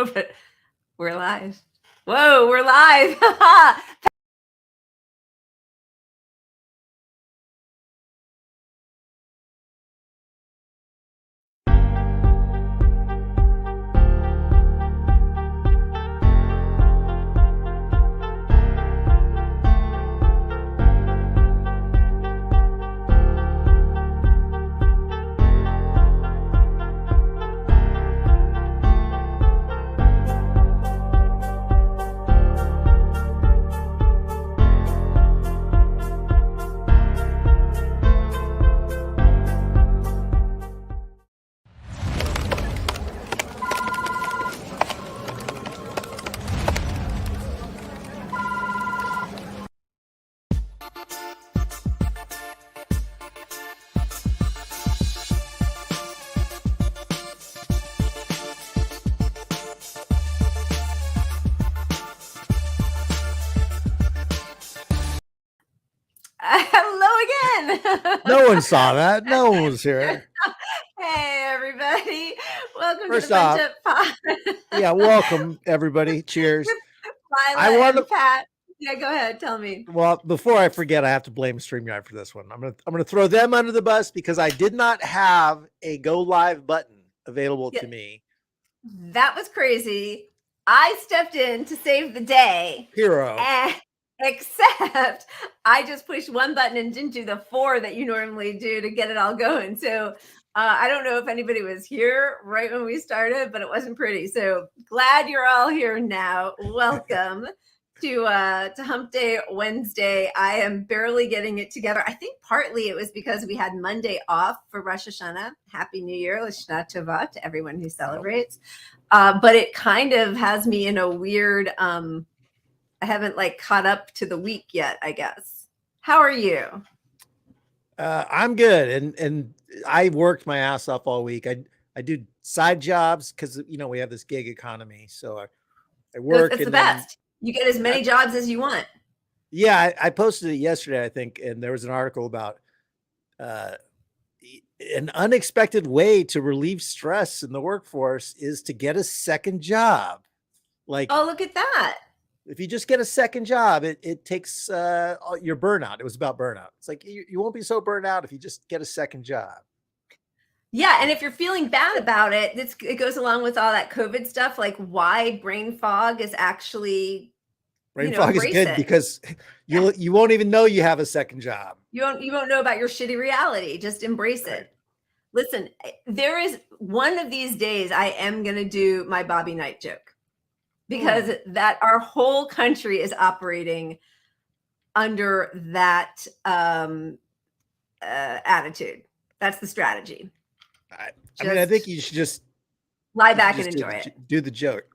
But we're live. Whoa, we're live. Hello again. No one saw that. No one was here. Hey, everybody. Welcome First to the off, Punch Up Pod. Yeah, welcome everybody. Cheers. Lila I want and to. Pat. Yeah, go ahead. Tell me. Well, before I forget, I have to blame StreamYard for this one. I'm gonna throw them under the bus because I did not have a go live button available to me. That was crazy. I stepped in to save the day. Hero. Except I just pushed one button and didn't do the 4 that you normally do to get it all going. So I don't know if anybody was here right when we started, but it wasn't pretty. So glad you're all here now. Welcome to Hump Day Wednesday. I am barely getting it together. I think partly it was because we had Monday off for Rosh Hashanah. Happy New Year, Lashna Tova, to everyone who celebrates. But it kind of has me in a weird I haven't caught up to the week yet, I guess. How are you? I'm good. And I worked my ass off all week. I do side jobs because, we have this gig economy. So I work. It's the best. You get as many jobs as you want. Yeah. I posted it yesterday, I think. And there was an article about an unexpected way to relieve stress in the workforce is to get a second job. Oh, look at that. If you just get a second job, it takes your burnout. It was about burnout. It's like you won't be so burned out if you just get a second job. Yeah, and if you're feeling bad about it, it goes along with all that COVID stuff, like why brain fog is actually brain fog is good because you won't even know you have a second job. You won't know about your shitty reality. Just embrace it. Listen, there is one of these days I am gonna do my Bobby Knight joke. Because that our whole country is operating under that attitude. That's the strategy. I mean, I think you should just lie back and enjoy it. Do the joke.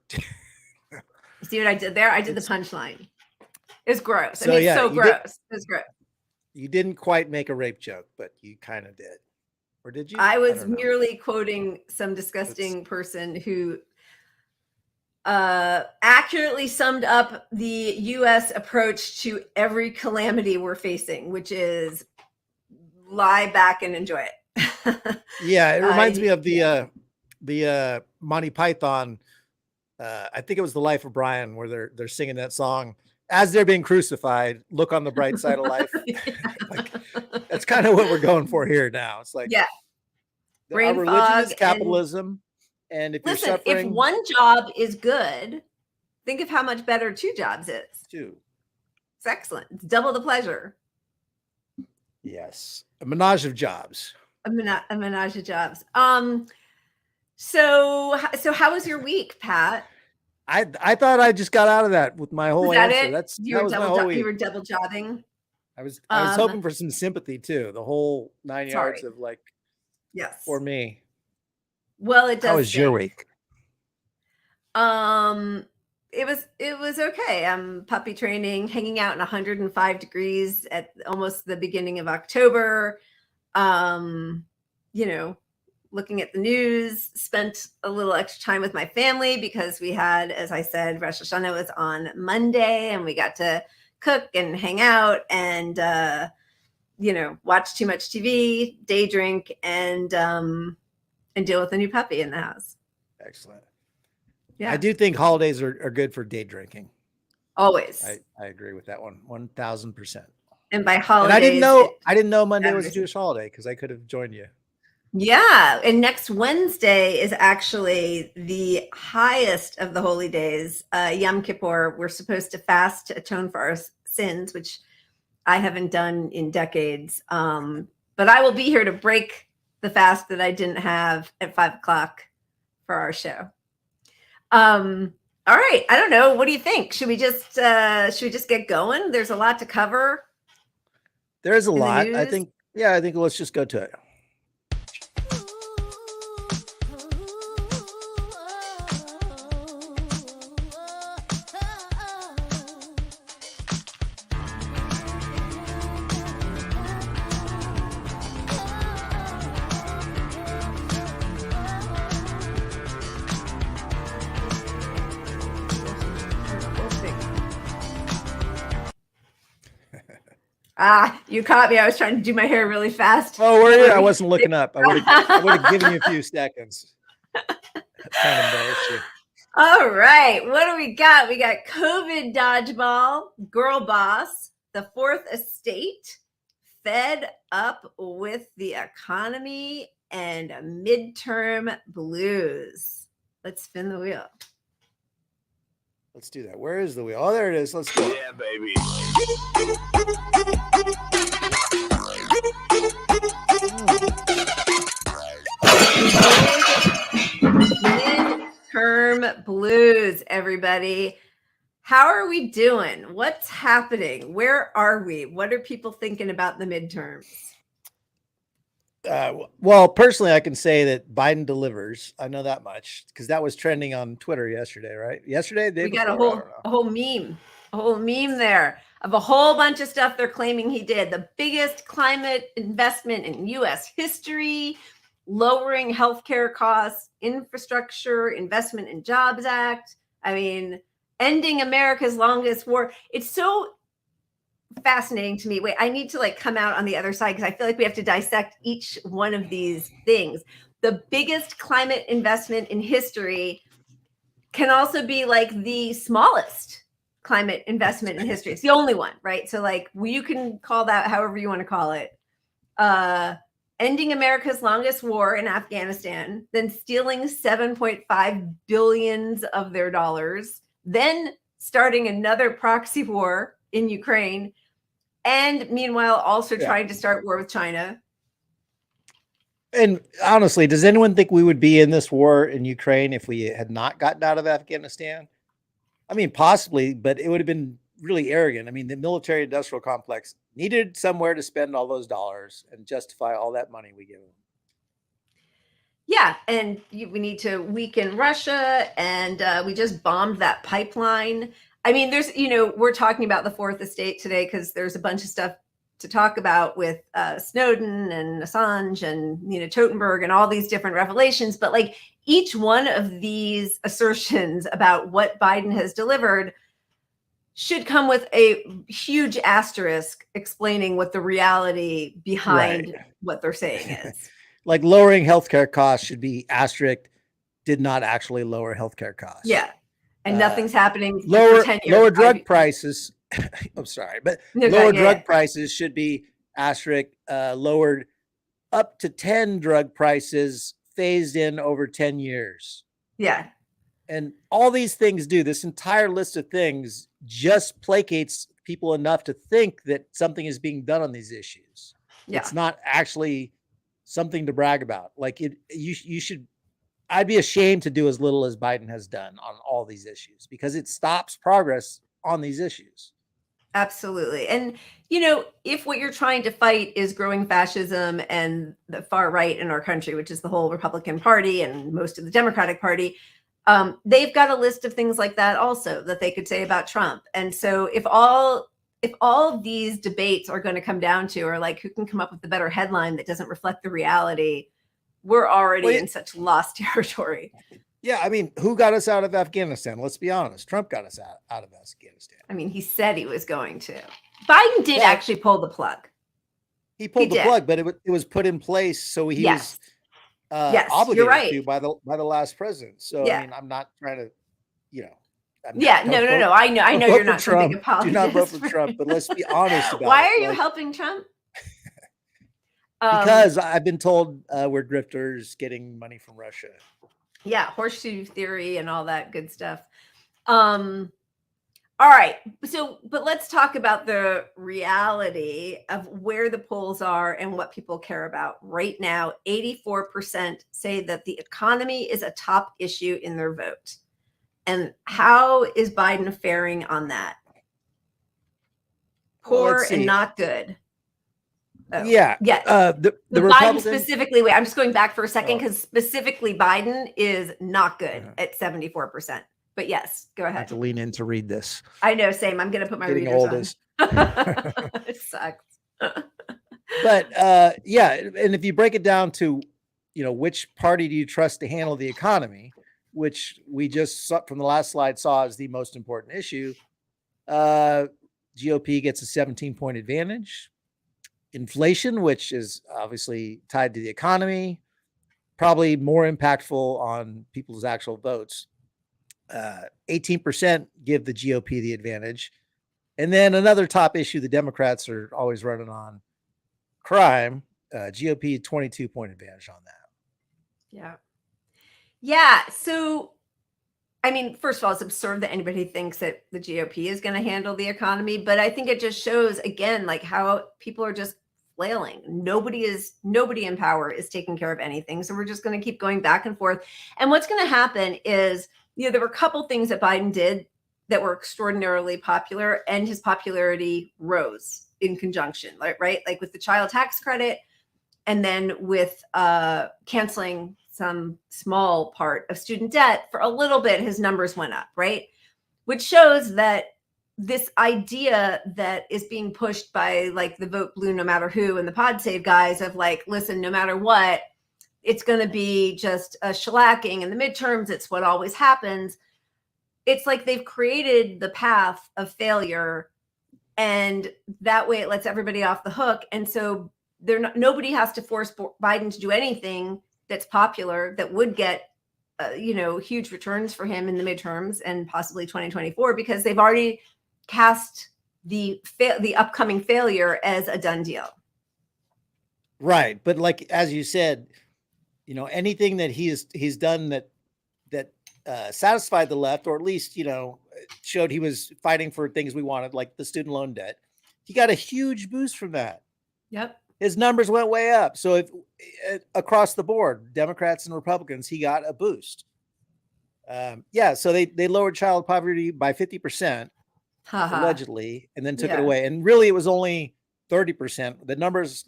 See what I did there? I did the punchline. It's gross. So, it's so gross. It's gross. You didn't quite make a rape joke, but you kind of did. Or did you? I was merely quoting some disgusting person who accurately summed up the U.S. approach to every calamity we're facing, which is lie back and enjoy it. Yeah, it reminds me of the Monty Python. I think it was The Life of Brian, where they're singing that song as they're being crucified. Look on the bright side of life. That's kind of what we're going for here now. It's like, our religion is capitalism. And if you're suffering, if one job is good, think of how much better 2 jobs is. 2. It's excellent. It's double the pleasure. Yes. A menage of jobs. A menage of jobs. So how was your week, Pat? I thought I just got out of that with my whole answer. You were double jobbing. I was hoping for some sympathy too. The whole 9 yards of yes, for me. Well, it does. How was your week? It was okay. I'm puppy training, hanging out in 105 degrees at almost the beginning of October. Looking at the news, spent a little extra time with my family because we had, as I said, Rosh Hashanah was on Monday and we got to cook and hang out and, watch too much TV, day drink, and deal with a new puppy in the house. Excellent. Yeah. I do think holidays are good for day drinking. Always. I agree with that one 1000%. And by And holidays, I didn't know Monday was a Saturday. Jewish holiday because I could have joined you. Yeah, and next Wednesday is actually the highest of the holy days, Yom Kippur. We're supposed to fast to atone for our sins, which I haven't done in decades. But I will be here to break the fast that I didn't have at 5 o'clock for our show. All right, I don't know. What do you think? Should we just get going? There's a lot to cover. There's a in the lot. I news. think, yeah, I think let's just go to it. You caught me. I was trying to do my hair really fast. Oh, were you? I wasn't looking up. I would have given you a few seconds. Kind of embarrassed you. All right. What do we got? We got COVID dodgeball, girl boss, the fourth estate, fed up with the economy, and midterm blues. Let's spin the wheel. Let's do that. Where is the wheel? Oh, there it is. Let's go. Yeah, baby. Midterm blues, everybody. How are we doing? What's happening? Where are we? What are people thinking about the midterms? Well, personally, I can say that Biden delivers. I know that much because that was trending on Twitter yesterday, right? Yesterday, we got a whole meme there of a whole bunch of stuff they're claiming he did. The biggest climate investment in U.S. history, lowering healthcare costs, infrastructure, investment in Jobs Act. I mean, ending America's longest war. It's so fascinating to me. Wait, I need to like come out on the other side because I feel like we have to dissect each one of these things. The biggest climate investment in history can also be like the smallest climate investment in history. It's the only one, right? So like you can call that however you want to call it. Ending America's longest war in Afghanistan, then stealing 7.5 billion of their dollars, then starting another proxy war in Ukraine, and meanwhile also trying to start war with China. And honestly, does anyone think we would be in this war in Ukraine if we had not gotten out of Afghanistan? I mean, possibly, but it would have been really arrogant. I mean, the military industrial complex needed somewhere to spend all those dollars and justify all that money we give them. Yeah, and we need to weaken Russia, and we just bombed that pipeline. I mean, there's, we're talking about the fourth estate today because there's a bunch of stuff to talk about with Snowden and Assange and, Totenberg and all these different revelations. But like each one of these assertions about what Biden has delivered should come with a huge asterisk explaining what the reality behind what they're saying is. Like lowering healthcare costs should be asterisk, did not actually lower healthcare costs. Yeah. And nothing's happening. Lower drug prices. I'm sorry, but lower drug prices should be asterisk, lowered up to 10 drug prices phased in over 10 years. Yeah. And all these things do, this entire list of things just placates people enough to think that something is being done on these issues. Yeah. It's not actually something to brag about. Like you should, I'd be ashamed to do as little as Biden has done on all these issues because it stops progress on these issues. Absolutely. And, if what you're trying to fight is growing fascism and the far right in our country, which is the whole Republican Party and most of the Democratic Party, they've got a list of things like that also that they could say about Trump. And so if all of these debates are going to come down to, or like who can come up with the better headline that doesn't reflect the reality, we're already in such lost territory. Yeah, I mean, who got us out of Afghanistan? Let's be honest. Trump got us out of Afghanistan. I mean, he said he was going to. Biden did actually pull the plug. He pulled the plug, but it was put in place, so he was obligated to by the last president. So I mean, I'm not trying to Yeah, no. I know you're not so big a Trump. Do not vote apologist for Trump, but let's be honest about Why it. are you helping Trump? Because I've been told we're grifters getting money from Russia. Yeah, horseshoe theory and all that good stuff. All right. So, but let's talk about the reality of where the polls are and what people care about right now. 84% say that the economy is a top issue in their vote. And how is Biden faring on that? Poor and not good. Oh. Yeah. The Biden specifically, wait, I'm just going back for a second because specifically Biden is not good at 74%. But yes, go ahead. I have to lean in to read this. I know, same. I'm going to put my readers on. It sucks. But yeah, and if you break it down to, which party do you trust to handle the economy, which we just from the last slide saw as the most important issue, GOP gets a 17-point advantage. Inflation, which is obviously tied to the economy, probably more impactful on people's actual votes. 18% give the GOP the advantage. And then another top issue the Democrats are always running on, crime, GOP 22-point advantage on that. Yeah. Yeah. So, I mean, first of all, it's absurd that anybody thinks that the GOP is going to handle the economy, but I think it just shows again, like how people are just flailing. Nobody in power is taking care of anything. So we're just going to keep going back and forth. And what's going to happen is, there were a couple things that Biden did that were extraordinarily popular, and his popularity rose in conjunction, right? Like with the child tax credit, and then with canceling some small part of student debt for a little bit, his numbers went up, right? Which shows that this idea that is being pushed by like the vote blue no matter who and the pod save guys of like, listen, no matter what, it's going to be just a shellacking in the midterms. It's what always happens. It's like they've created the path of failure, and that way it lets everybody off the hook. And so nobody has to force Biden to do anything that's popular that would get huge returns for him in the midterms and possibly 2024, because they've already cast the upcoming failure as a done deal. Right. But like, as you said, anything that he's done that satisfied the left, or at least, showed he was fighting for things we wanted, like the student loan debt, he got a huge boost from that. Yep. His numbers went way up. So if across the board, Democrats and Republicans, he got a boost. So they lowered child poverty by 50%, allegedly, and then took it away. And really, it was only 30%. The numbers,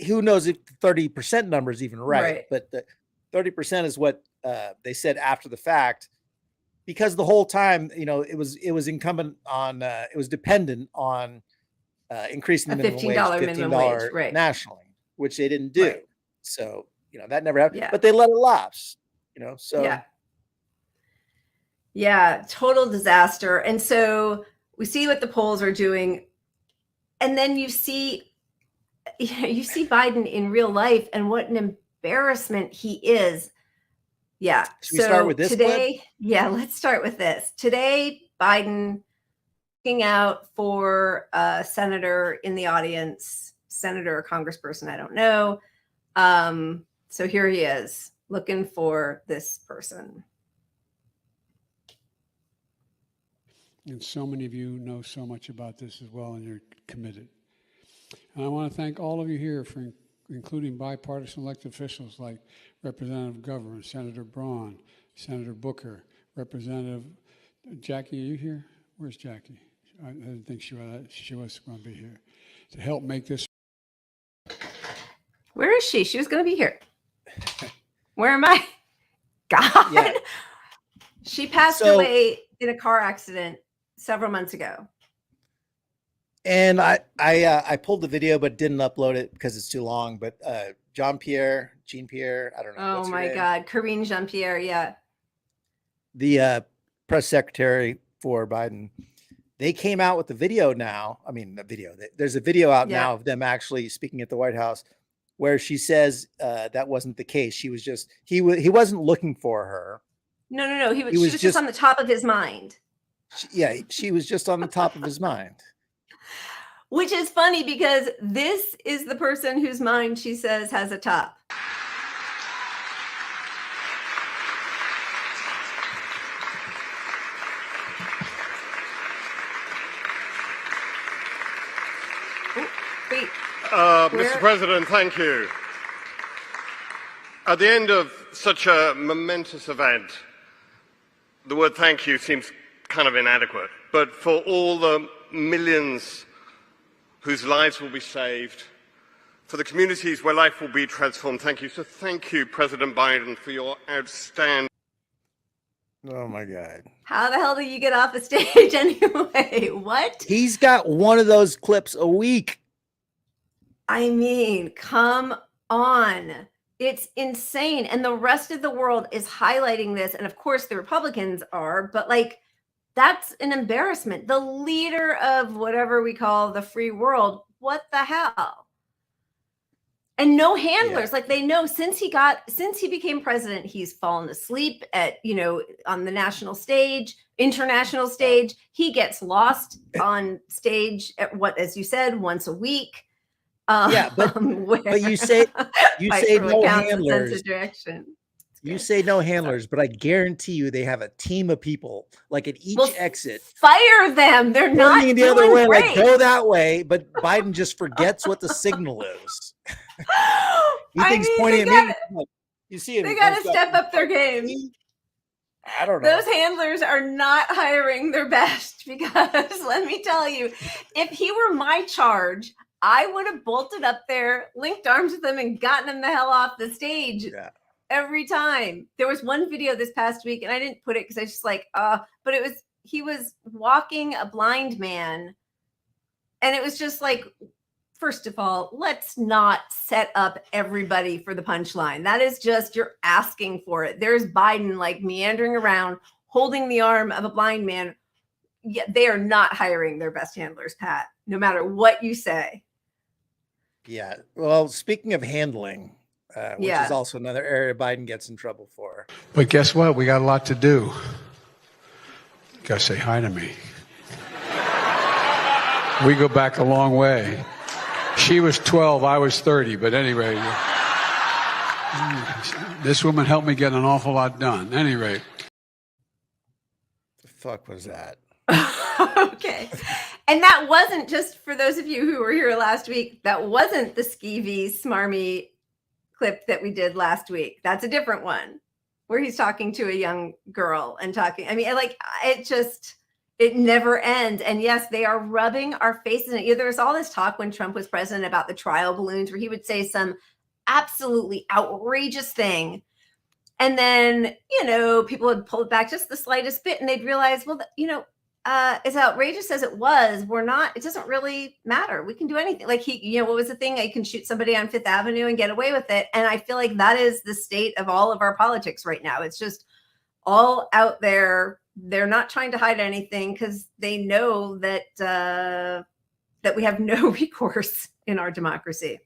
who knows if the 30% number is even right. But the 30% is what they said after the fact, because the whole time, it was incumbent on, it was dependent on increasing the minimum wage, $15 nationally, which they didn't do. Right. So, that never happened, but they let it lapse, so. Yeah. Total disaster. And so we see what the polls are doing. And then you see Biden in real life and what an embarrassment he is. Yeah. Should we start with this today? clip? Yeah, let's start with this. Today, Biden looking out for a senator in the audience, senator or congressperson, I don't know. So here he is looking for this person. And so many of you know so much about this as well, and you're committed. And I want to thank all of you here for including bipartisan elected officials like Representative Governor, Senator Braun, Senator Booker, Representative Jackie. Are you here? Where's Jackie? I didn't think she was going to be here to help make this. Where is she? She was going to be here. Where am I? God. Yeah. She passed away in a car accident several months ago. And I pulled the video but didn't upload it because it's too long. But Jean Pierre, I don't know. Oh my God, Karine Jean Pierre, yeah. The press secretary for Biden, they came out with the video now. I mean, the video. There's a video out now of them actually speaking at the White House, where she says that wasn't the case. She was just he wasn't looking for her. No. He She was was just on the top of his mind. she was just on the top of his mind. Which is funny because this is the person whose mind she says has a top. Oh, wait. Mr. President, thank you. At the end of such a momentous event, the word thank you seems kind of inadequate. But for all the millions whose lives will be saved, for the communities where life will be transformed, thank you. So thank you, President Biden, for your outstanding... Oh my God. How the hell do you get off the stage anyway? What? He's got one of those clips a week. I mean, come on. It's insane. And the rest of the world is highlighting this. And of course, the Republicans are, but like, that's an embarrassment. The leader of whatever we call the free world, what the hell? And no handlers. Like, they know since he became president, he's fallen asleep at, on the national stage, international stage. He gets lost on stage at as you said, once a week. But you say no handlers. You say no handlers, but I guarantee you they have a team of people like at each exit. Fire them. They're not the doing other way, great. like go that way, but Biden just forgets what the signal is. He thinks pointing at me. You see him. They got to step up their game. I don't know. Those handlers are not hiring their best because let me tell you, if he were my charge, I would have bolted up there, linked arms with them, and gotten him the hell off the stage every time. There was one video this past week, and I didn't put it because I was just like, but he was walking a blind man, and it was just like, first of all, let's not set up everybody for the punchline. That is just, you're asking for it. There's Biden like meandering around, holding the arm of a blind man. Yeah, they are not hiring their best handlers, Pat, no matter what you say. Yeah. Well, speaking of handling, which is also another area Biden gets in trouble for. But guess what? We got a lot to do. You gotta say hi to me. We go back a long way. She was 12, I was 30, but anyway, this woman helped me get an awful lot done. Anyway. The fuck was that? Okay. And that wasn't, just for those of you who were here last week, that wasn't the skeevy, smarmy clip that we did last week. That's a different one where he's talking to a young girl and talking. I mean, it never ends. And yes, they are rubbing our faces in it. There was all this talk when Trump was president about the trial balloons where he would say some absolutely outrageous thing. And then, people would pull it back just the slightest bit and they'd realize, well, as outrageous as it was, it doesn't really matter. We can do anything. Like what was the thing? I can shoot somebody on Fifth Avenue and get away with it. And I feel like that is the state of all of our politics right now. It's just all out there. They're not trying to hide anything because they know that that we have no recourse in our democracy.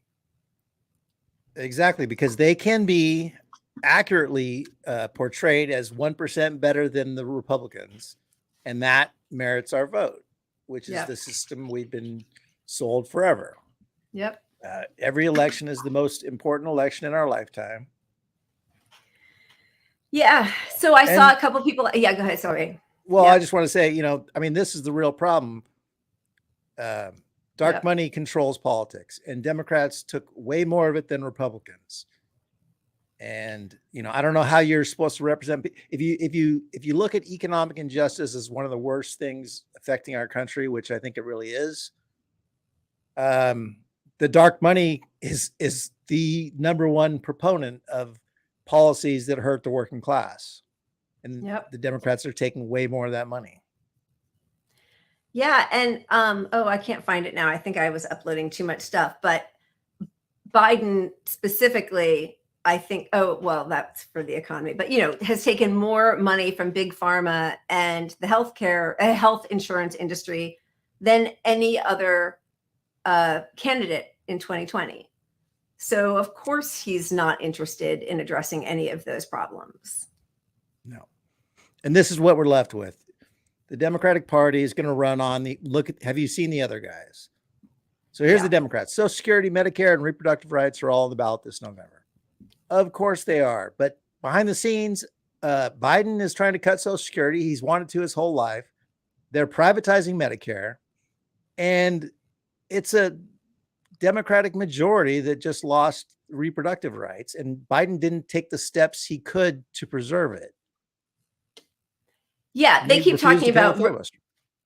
Exactly, because they can be accurately portrayed as 1% better than the Republicans. And that merits our vote, which is the system we've been sold forever. Yep. Every election is the most important election in our lifetime. Yeah. So I saw a couple people. Yeah, go ahead. Sorry. Well, I just want to say, this is the real problem. Dark money controls politics, and Democrats took way more of it than Republicans. And, I don't know how you're supposed to represent. If you look at economic injustice as one of the worst things affecting our country, which I think it really is, the dark money is the number one proponent of policies that hurt the working class. And the Democrats are taking way more of that money. Yeah. And, I can't find it now. I think I was uploading too much stuff, but Biden specifically, I think, that's for the economy, but, has taken more money from big pharma and the health insurance industry than any other candidate in 2020. So of course he's not interested in addressing any of those problems. No. and this is what we're left with. The Democratic Party is going to run on the look at, have you seen the other guys? So here's the Democrats. Social Security, Medicare, and reproductive rights are all on the ballot this November. Of course they are. But behind the scenes, Biden is trying to cut Social Security. He's wanted to his whole life. They're privatizing Medicare. And it's a Democratic majority that just lost reproductive rights. And Biden didn't take the steps he could to preserve it. Yeah, they keep talking about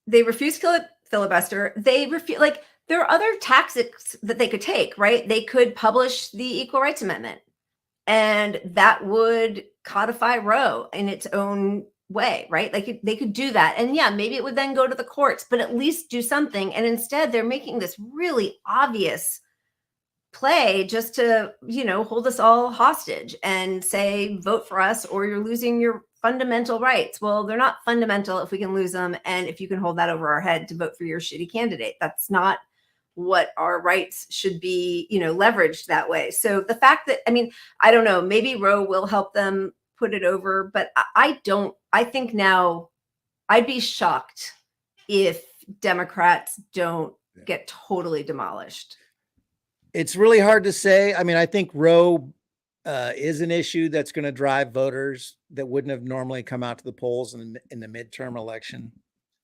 they refuse to kill a filibuster. They refuse, like, there are other tactics that they could take, right? They could publish the Equal Rights Amendment, and that would codify Roe in its own way, right? Like, they could do that. And yeah, maybe it would then go to the courts, but at least do something. And instead, they're making this really obvious play just to, hold us all hostage and say, vote for us or you're losing your fundamental rights. Well, they're not fundamental if we can lose them. And if you can hold that over our head to vote for your shitty candidate, that's not what our rights should be, leveraged that way. So the fact that, I don't know, maybe Roe will help them put it over, but I think now I'd be shocked if Democrats don't get totally demolished. It's really hard to say. I think Roe is an issue that's going to drive voters that wouldn't have normally come out to the polls in the midterm election.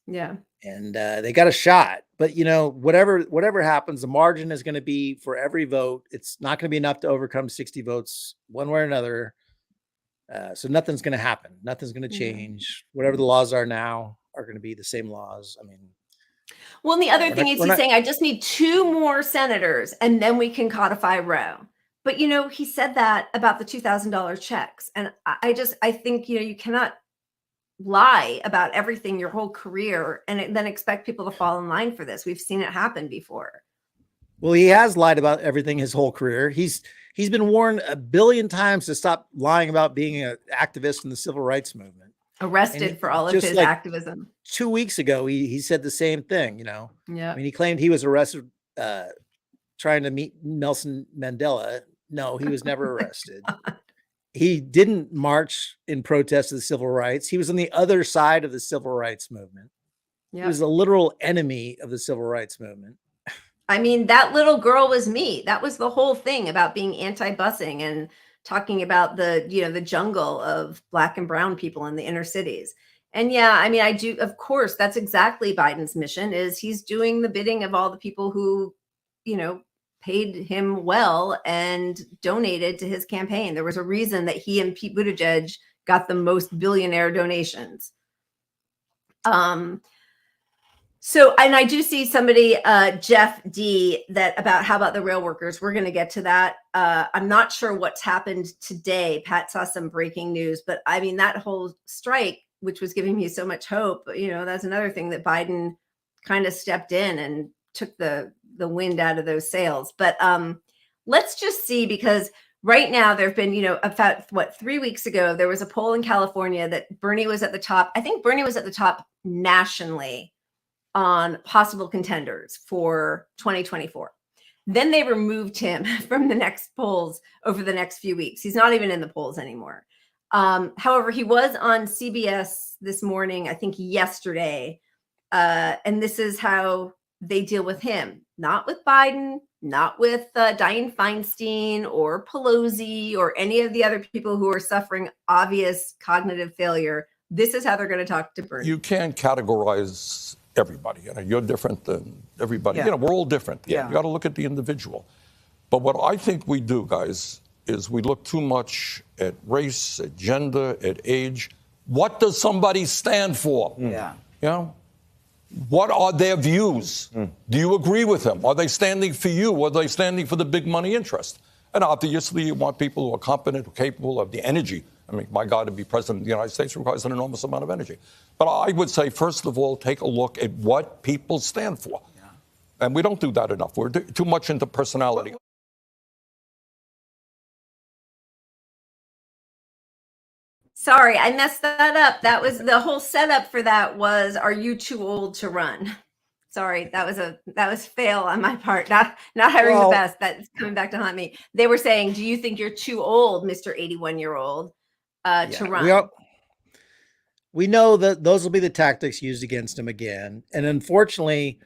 Yeah. And they got a shot, but whatever happens, the margin is going to be for every vote. It's not going to be enough to overcome 60 votes one way or another. So nothing's going to happen. Nothing's going to change. Whatever the laws are now are going to be the same laws. Well, and the other thing is he's saying, I just need 2 more senators and then we can codify Roe. But, he said that about the $2,000 checks. And I think, you cannot lie about everything your whole career and then expect people to fall in line for this. We've seen it happen before. Well, he has lied about everything his whole career. He's been warned 1 billion times to stop lying about being an activist in the civil rights movement. Arrested for all of his activism. 2 weeks ago, he said the same thing, Yeah. He claimed he was arrested trying to meet Nelson Mandela. No, he was never arrested. He didn't march in protest of the civil rights. He was on the other side of the civil rights movement. Yep. He was a literal enemy of the civil rights movement. That little girl was me. That was the whole thing about being anti-busing and talking about the jungle of Black and brown people in the inner cities. And yeah, I do, of course, that's exactly Biden's mission, is he's doing the bidding of all the people who, paid him well and donated to his campaign. There was a reason that he and Pete Buttigieg got the most billionaire donations. So, and I do see somebody, Jeff D, that about how about the rail workers? We're going to get to that. I'm not sure what's happened today. Pat saw some breaking news, but that whole strike, which was giving me so much hope, that's another thing that Biden kind of stepped in and took the wind out of those sails. But let's just see, because right now there've been, about 3 weeks ago, there was a poll in California that Bernie was at the top. I think Bernie was at the top nationally on possible contenders for 2024. Then they removed him from the next polls over the next few weeks. He's not even in the polls anymore. However, he was on CBS this morning, I think yesterday. And this is how they deal with him, not with Biden, not with Dianne Feinstein or Pelosi or any of the other people who are suffering obvious cognitive failure. This is how they're going to talk to Bernie. You can't categorize everybody. You're different than everybody. Yeah. We're all different. Yeah. You got to look at the individual. But what I think we do, guys, is we look too much at race, at gender, at age. What does somebody stand for? Yeah. What are their views? Do you agree with them? Are they standing for you? Or are they standing for the big money interest? And obviously, you want people who are competent, who are capable of the energy. My God, to be president of the United States requires an enormous amount of energy. But I would say, first of all, take a look at what people stand for. Yeah. And we don't do that enough. We're too much into personality. Sorry, I messed that up. That was the whole setup for that was, are you too old to run? Sorry, that was fail on my part. Not hiring the best. That's coming back to haunt me. They were saying, do you think you're too old, Mr. 81-year-old, to run? we know that those will be the tactics used against him again. And unfortunately,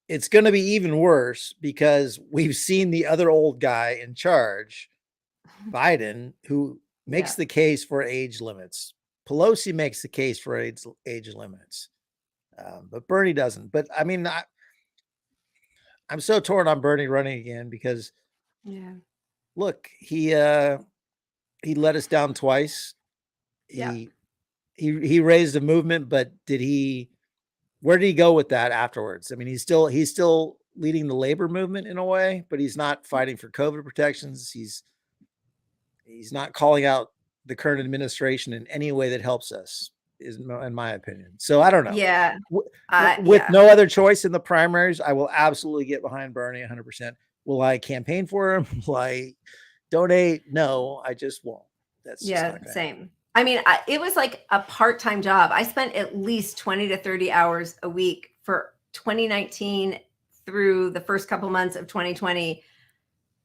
it's going to be even worse because we've seen the other old guy in charge, Biden, who makes Yeah. the case for age limits. Pelosi makes the case for age limits, but Bernie doesn't. But I mean, I'm so torn on Bernie running again because, Yeah. look, he let us down twice. Yeah. He raised a movement, but where did he go with that afterwards? I mean, he's still leading the labor movement in a way, but he's not fighting for COVID protections. He's not calling out the current administration in any way that helps us, in my opinion. So I don't know. Yeah. With no other choice in the primaries, I will absolutely get behind Bernie 100%. Will I campaign for him? Will I donate? No, I just won't. That's just not same. happen. I mean, it was like a part-time job. I spent at least 20 to 30 hours a week for 2019 through the first couple months of 2020,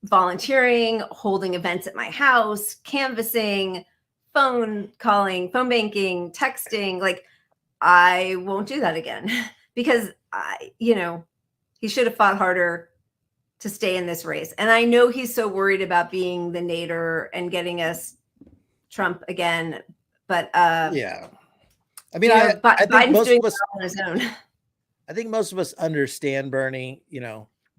volunteering, holding events at my house, canvassing, phone calling, phone banking, texting. Like, I won't do that again because he should have fought harder to stay in this race. And I know he's so worried about being the nadir and getting us Trump again, but yeah, I mean, I think Biden's most doing of us it on his own. I think most of us understand Bernie,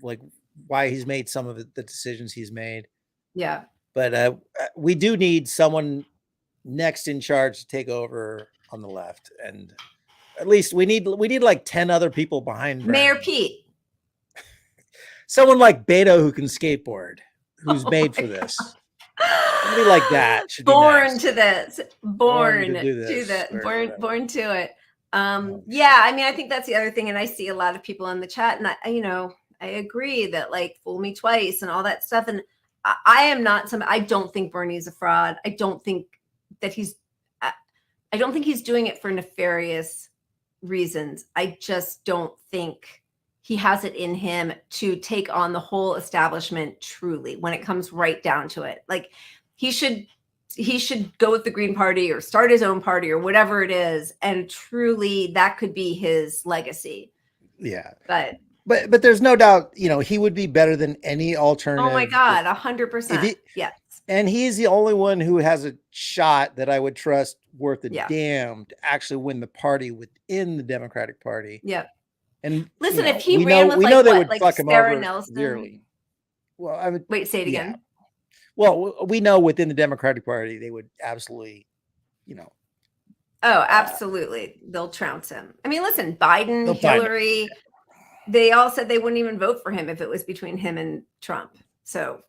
like why he's made some of the decisions he's made. Yeah, but we do need someone next in charge to take over on the left, and at least we need like 10 other people behind Bernie. Mayor Pete, someone like Beto who can skateboard, who's made for this. Somebody like that should be born next. to this, born to do this, born to it. Yeah, I mean, I think that's the other thing, and I see a lot of people in the chat, and I agree that, like, fool me twice and all that stuff. And I am not I don't think Bernie's a fraud. I don't think that I don't think he's doing it for nefarious reasons. I just don't think he has it in him to take on the whole establishment truly when it comes right down to it. Like, he should go with the Green Party or start his own party or whatever it is. And truly that could be his legacy. Yeah. But there's no doubt, he would be better than any alternative. Oh my God, 100%. Yes. And he's the only one who has a shot that I would trust worth a damn to actually win the party within the Democratic Party. Yep. And listen, if he ran with like Sarah Nelson. Severely. Well, I would wait, say it again. Well, we know within the Democratic Party, they would absolutely, Oh, absolutely. They'll trounce him. I mean, listen, Biden, Hillary, they all said they wouldn't even vote for him if it was between him and Trump. So,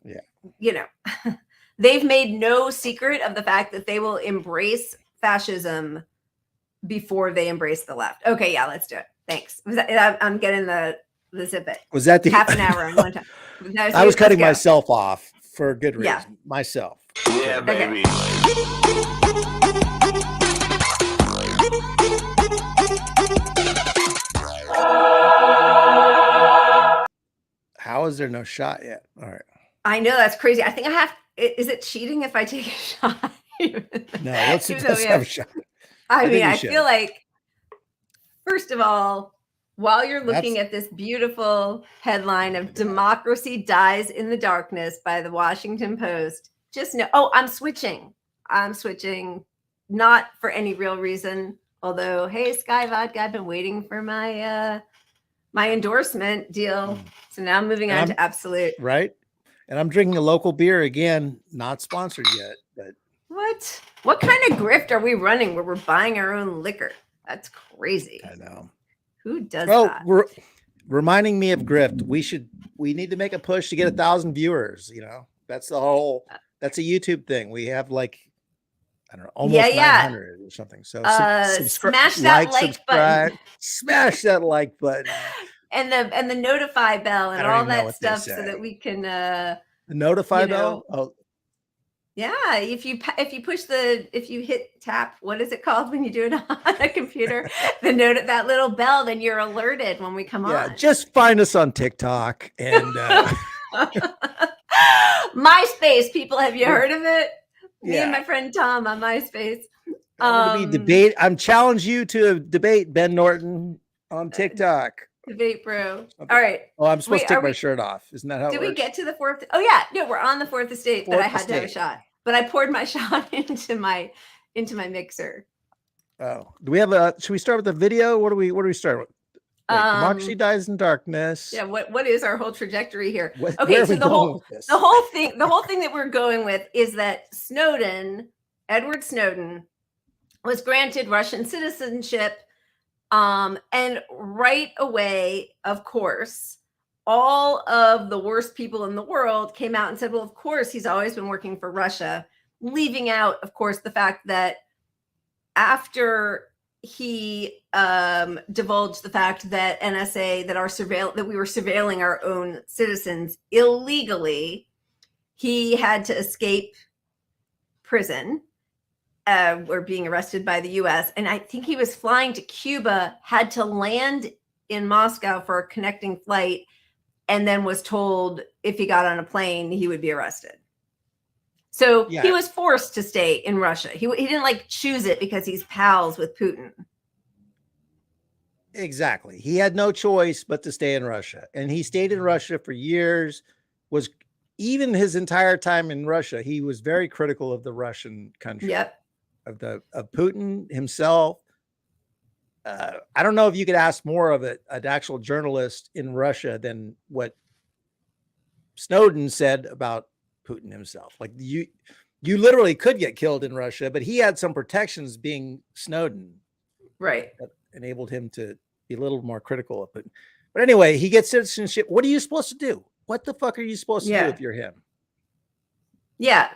they've made no secret of the fact that they will embrace fascism before they embrace the left. Okay, yeah, let's do it. Thanks. I'm getting the zip it. Was that the half an hour on one time? I was cutting myself off for a good reason. Yeah. Myself. Yeah, baby. How is there no shot yet? All right. I know, that's crazy. I think I have. Is it cheating if I take a shot? No, let's have a shot. I mean, I feel like, first of all, while you're looking at this beautiful headline of "Democracy Dies in the Darkness" by the Washington Post, just know, I'm switching. Not for any real reason. Although, hey, Sky Vodka, I've been waiting for my my endorsement deal. So now I'm moving on to Absolute. Right. And I'm drinking a local beer again, not sponsored yet, but what kind of grift are we running where we're buying our own liquor? That's crazy. I know. Who does that? We're reminding me of grift. We need to make a push to get 1,000 viewers. That's the whole, that's a YouTube thing. We have like, I don't know, almost 900 or something. So smash that like button. Smash that like button. And the notify bell and all that stuff so that we can the notify bell. Oh yeah, if you hit tap, what is it called when you do it on a computer? That little bell, then you're alerted when we come on. Yeah, just find us on TikTok and MySpace. People, have you heard of it? Me and my friend Tom on MySpace. I'm going to be debate. I'm challenge you to a debate, Ben Norton, on TikTok. Debate, bro. All right. Oh, I'm supposed Wait, to take my shirt off. Isn't that how it Did works? we get to the fourth? Oh yeah, no, we're on the fourth estate, but I had to have a shot. But I poured my shot into my mixer. Oh, do we have a? Should we start with the video? What do we start with? Wait, democracy dies in darkness. Yeah. What is our whole trajectory here? Okay, so the whole thing that we're going with is that Edward Snowden, was granted Russian citizenship, and right away, of course, all of the worst people in the world came out and said, well, of course, he's always been working for Russia, leaving out, of course, the fact that after he divulged the fact that NSA, that we were surveilling our own citizens illegally, he had to escape prison, or being arrested by the US. And I think he was flying to Cuba, had to land in Moscow for a connecting flight, and then was told if he got on a plane, he would be arrested. So he was forced to stay in Russia. He didn't like choose it because he's pals with Putin. Exactly. He had no choice but to stay in Russia. And he stayed in Russia for years, was even his entire time in Russia, he was very critical of the Russian country. Yep. Of Putin himself. I don't know if you could ask more of an actual journalist in Russia than what Snowden said about Putin himself. Like you literally could get killed in Russia, but he had some protections being Snowden, right? That enabled him to be a little more critical of Putin. But anyway, he gets citizenship. What are you supposed to do? What the fuck are you supposed to do if you're him? Yeah.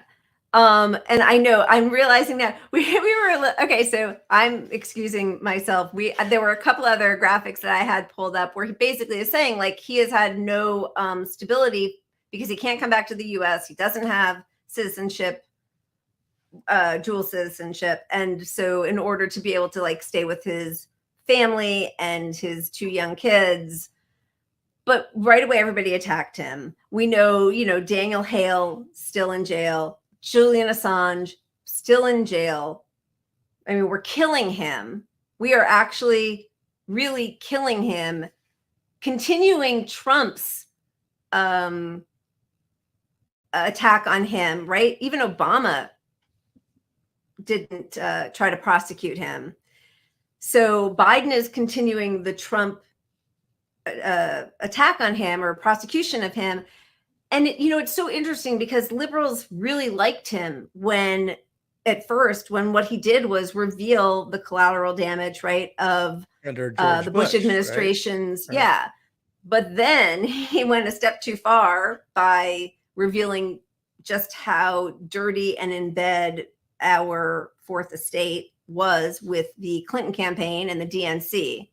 And I know I'm realizing that we were okay. So I'm excusing myself. There were a couple other graphics that I had pulled up where he basically is saying like he has had no stability because he can't come back to the US. He doesn't have citizenship, dual citizenship. And so in order to be able to like stay with his family and his 2 young kids, but right away, everybody attacked him. We know, Daniel Hale still in jail. Julian Assange still in jail. I mean, we're killing him. We are actually really killing him, continuing Trump's attack on him, right? Even Obama didn't try to prosecute him. So Biden is continuing the Trump attack on him or prosecution of him. And, it's so interesting because liberals really liked him at first, when what he did was reveal the collateral damage, right, of the Bush administration's. Right? Yeah. But then he went a step too far by revealing just how dirty and in bed our fourth estate was with the Clinton campaign and the DNC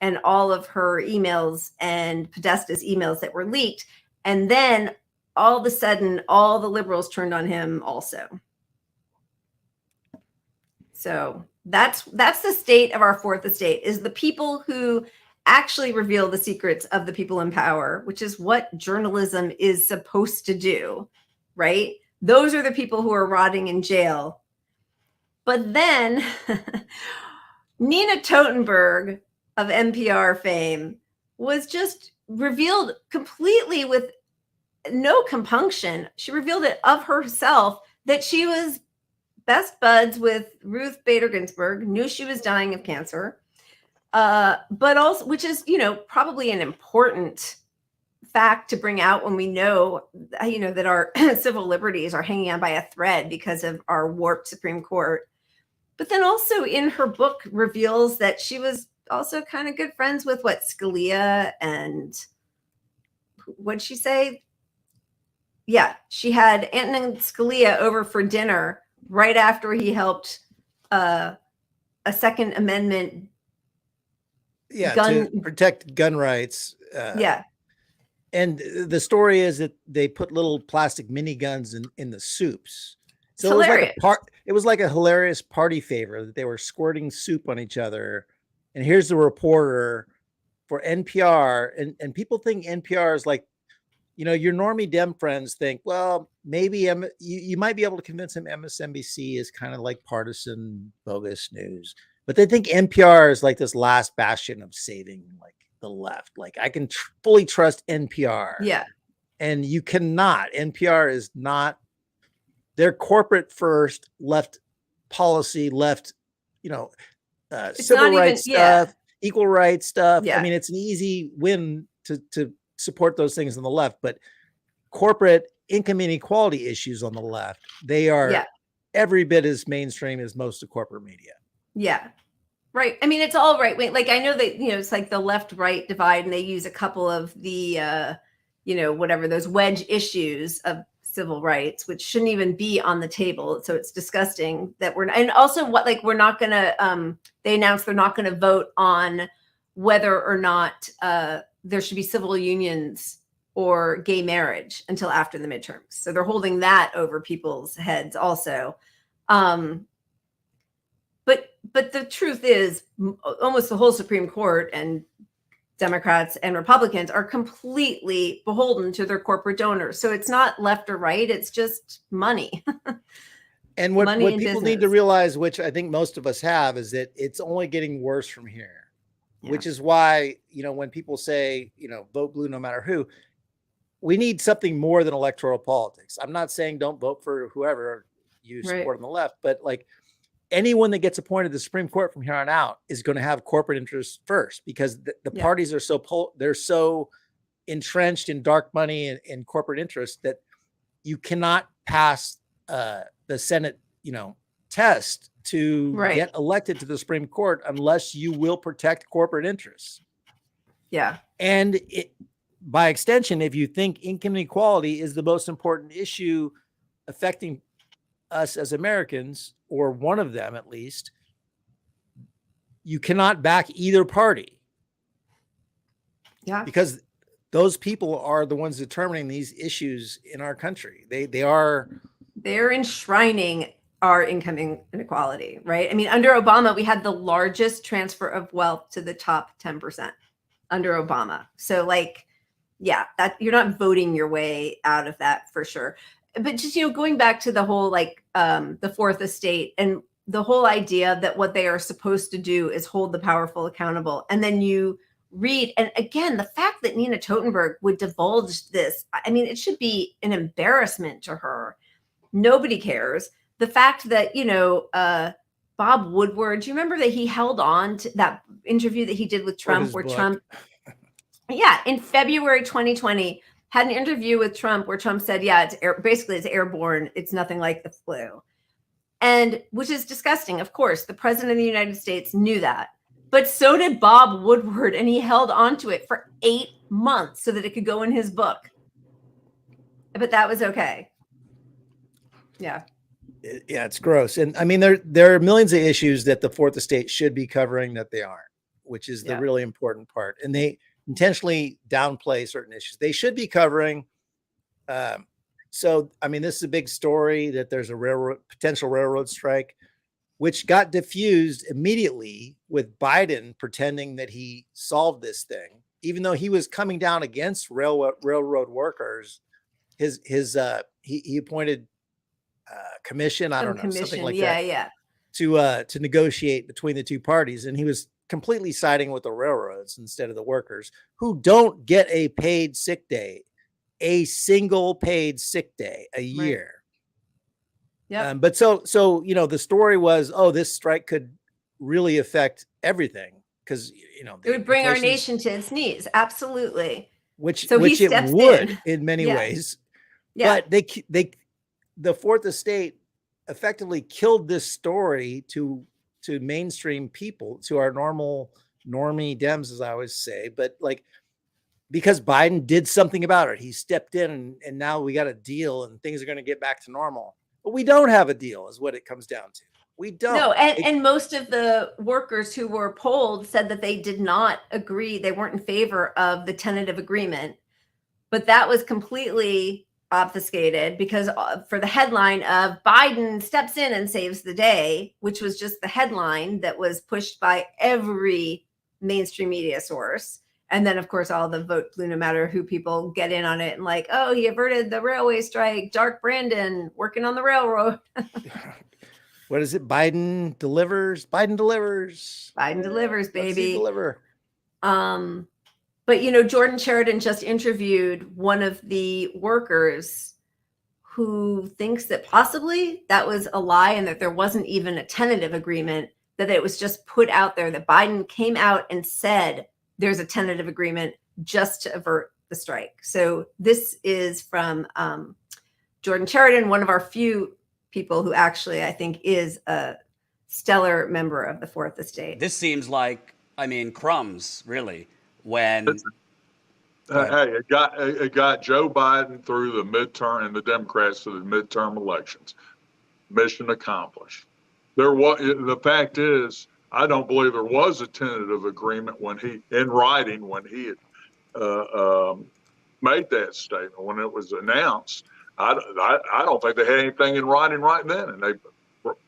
and all of her emails and Podesta's emails that were leaked. And then all of a sudden, all the liberals turned on him also. So that's the state of our fourth estate, is the people who actually reveal the secrets of the people in power, which is what journalism is supposed to do, right? Those are the people who are rotting in jail. But then Nina Totenberg of NPR fame was just revealed completely with no compunction. She revealed it of herself that she was best buds with Ruth Bader Ginsburg, knew she was dying of cancer, but also, which is, probably an important fact to bring out when we know, that our civil liberties are hanging on by a thread because of our warped Supreme Court. But then also in her book reveals that she was also kind of good friends with Scalia, and what'd she say? Yeah, she had Antonin Scalia over for dinner right after he helped a Second Amendment. To protect gun rights. And the story is that they put little plastic miniguns in the soups. So it was like a hilarious party favor that they were squirting soup on each other. And here's the reporter for NPR, and people think NPR is like your normie Dem friends think, well, maybe you might be able to convince them MSNBC is kind of like partisan bogus news, but they think NPR is like this last bastion of saving like the left. Like I can fully trust NPR. Yeah. And you cannot. NPR is not, they're corporate first, left policy, left, civil rights stuff, equal rights stuff. Yeah. I mean, it's an easy win to support those things on the left, but corporate income inequality issues on the left, they are every bit as mainstream as most of corporate media. Yeah. Right. I mean, it's all right wing. Like I know that, it's like the left right divide, and they use a couple of the, whatever those wedge issues of civil rights, which shouldn't even be on the table. So it's disgusting that and also we're not going to, they announced they're not going to vote on whether or not there should be civil unions or gay marriage until after the midterms. So they're holding that over people's heads also. But the truth is almost the whole Supreme Court and Democrats and Republicans are completely beholden to their corporate donors. So it's not left or right. It's just money. And what people need to realize, which I think most of us have, is that it's only getting worse from here, which is why, when people say, vote blue no matter who, we need something more than electoral politics. I'm not saying don't vote for whoever you support on the left, but like anyone that gets appointed to the Supreme Court from here on out is going to have corporate interests first, because the parties are they're so entrenched in dark money and corporate interests that you cannot pass the Senate, test to get elected to the Supreme Court unless you will protect corporate interests. Yeah. And by extension, if you think income inequality is the most important issue affecting us as Americans, or one of them at least, you cannot back either party. Yeah. Because those people are the ones determining these issues in our country. They're enshrining our income inequality, right? I mean, under Obama, we had the largest transfer of wealth to the top 10% under Obama. So that you're not voting your way out of that for sure. But just, going back to the whole, the fourth estate and the whole idea that what they are supposed to do is hold the powerful accountable. And then you read, and again, the fact that Nina Totenberg would divulge this, I mean, it should be an embarrassment to her. Nobody cares. The fact that, Bob Woodward, do you remember that he held on to that interview that he did with Trump, where Trump, in February 2020, had an interview with Trump where Trump said, it's airborne. It's nothing like the flu. And which is disgusting. Of course, the president of the United States knew that, but so did Bob Woodward. And he held on to it for 8 months so that it could go in his book. But that was okay. Yeah. Yeah, it's gross. And I mean, there are millions of issues that the fourth estate should be covering that they aren't, which is the really important part. And they intentionally downplay certain issues they should be covering. So, I mean, this is a big story that there's a potential railroad strike, which got diffused immediately with Biden pretending that he solved this thing, even though he was coming down against railroad workers. He appointed commission, I don't know, something like that. To negotiate between the two parties, and he was completely siding with the railroads instead of the workers, who don't get a paid sick day, a single paid sick day a year. Yeah. But so the story was, this strike could really affect everything, because it would bring our nation to its knees. Absolutely. Which it would in many ways. Yeah. But the fourth estate effectively killed this story to mainstream people, to our normie Dems, as I always say, but because Biden did something about it, he stepped in and now we got a deal and things are going to get back to normal. But we don't have a deal is what it comes down to. We don't. No, and most of the workers who were polled said that they did not agree. They weren't in favor of the tentative agreement, but that was completely obfuscated because for the headline of Biden steps in and saves the day, which was just the headline that was pushed by every mainstream media source. And then, of course, all the vote blue no matter who people get in on it and like, oh, he averted the railway strike. Dark Brandon working on the railroad. What is it? Biden delivers. Biden delivers. Biden delivers, Let's see baby. deliver. But you know, Jordan Sheridan just interviewed one of the workers who thinks that possibly that was a lie and that there wasn't even a tentative agreement, that it was just put out there, that Biden came out and said there's a tentative agreement just to avert the strike. So this is from Jordan Sheridan, one of our few people who actually, I think, is a stellar member of the Fourth Estate. This seems like, I mean, crumbs, really, when... Hey, it got Joe Biden through the midterm and the Democrats to the midterm elections. Mission accomplished. The fact is, I don't believe there was a tentative agreement in writing when he had made that statement, when it was announced. I don't think they had anything in writing right then, and they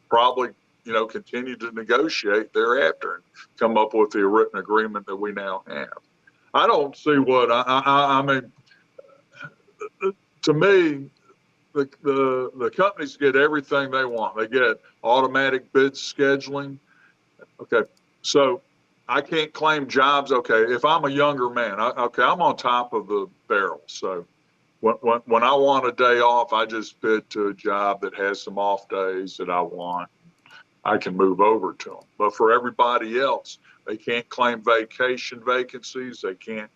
probably continued to negotiate thereafter and come up with the written agreement that we now have. I don't see what I mean. To me, the companies get everything they want. They get automatic bid scheduling. Okay, so I can't claim jobs. Okay, if I'm a younger man, I'm on top of the barrel. So when I want a day off, I just bid to a job that has some off days that I want. I can move over to them. But for everybody else, they can't claim vacation vacancies. They can't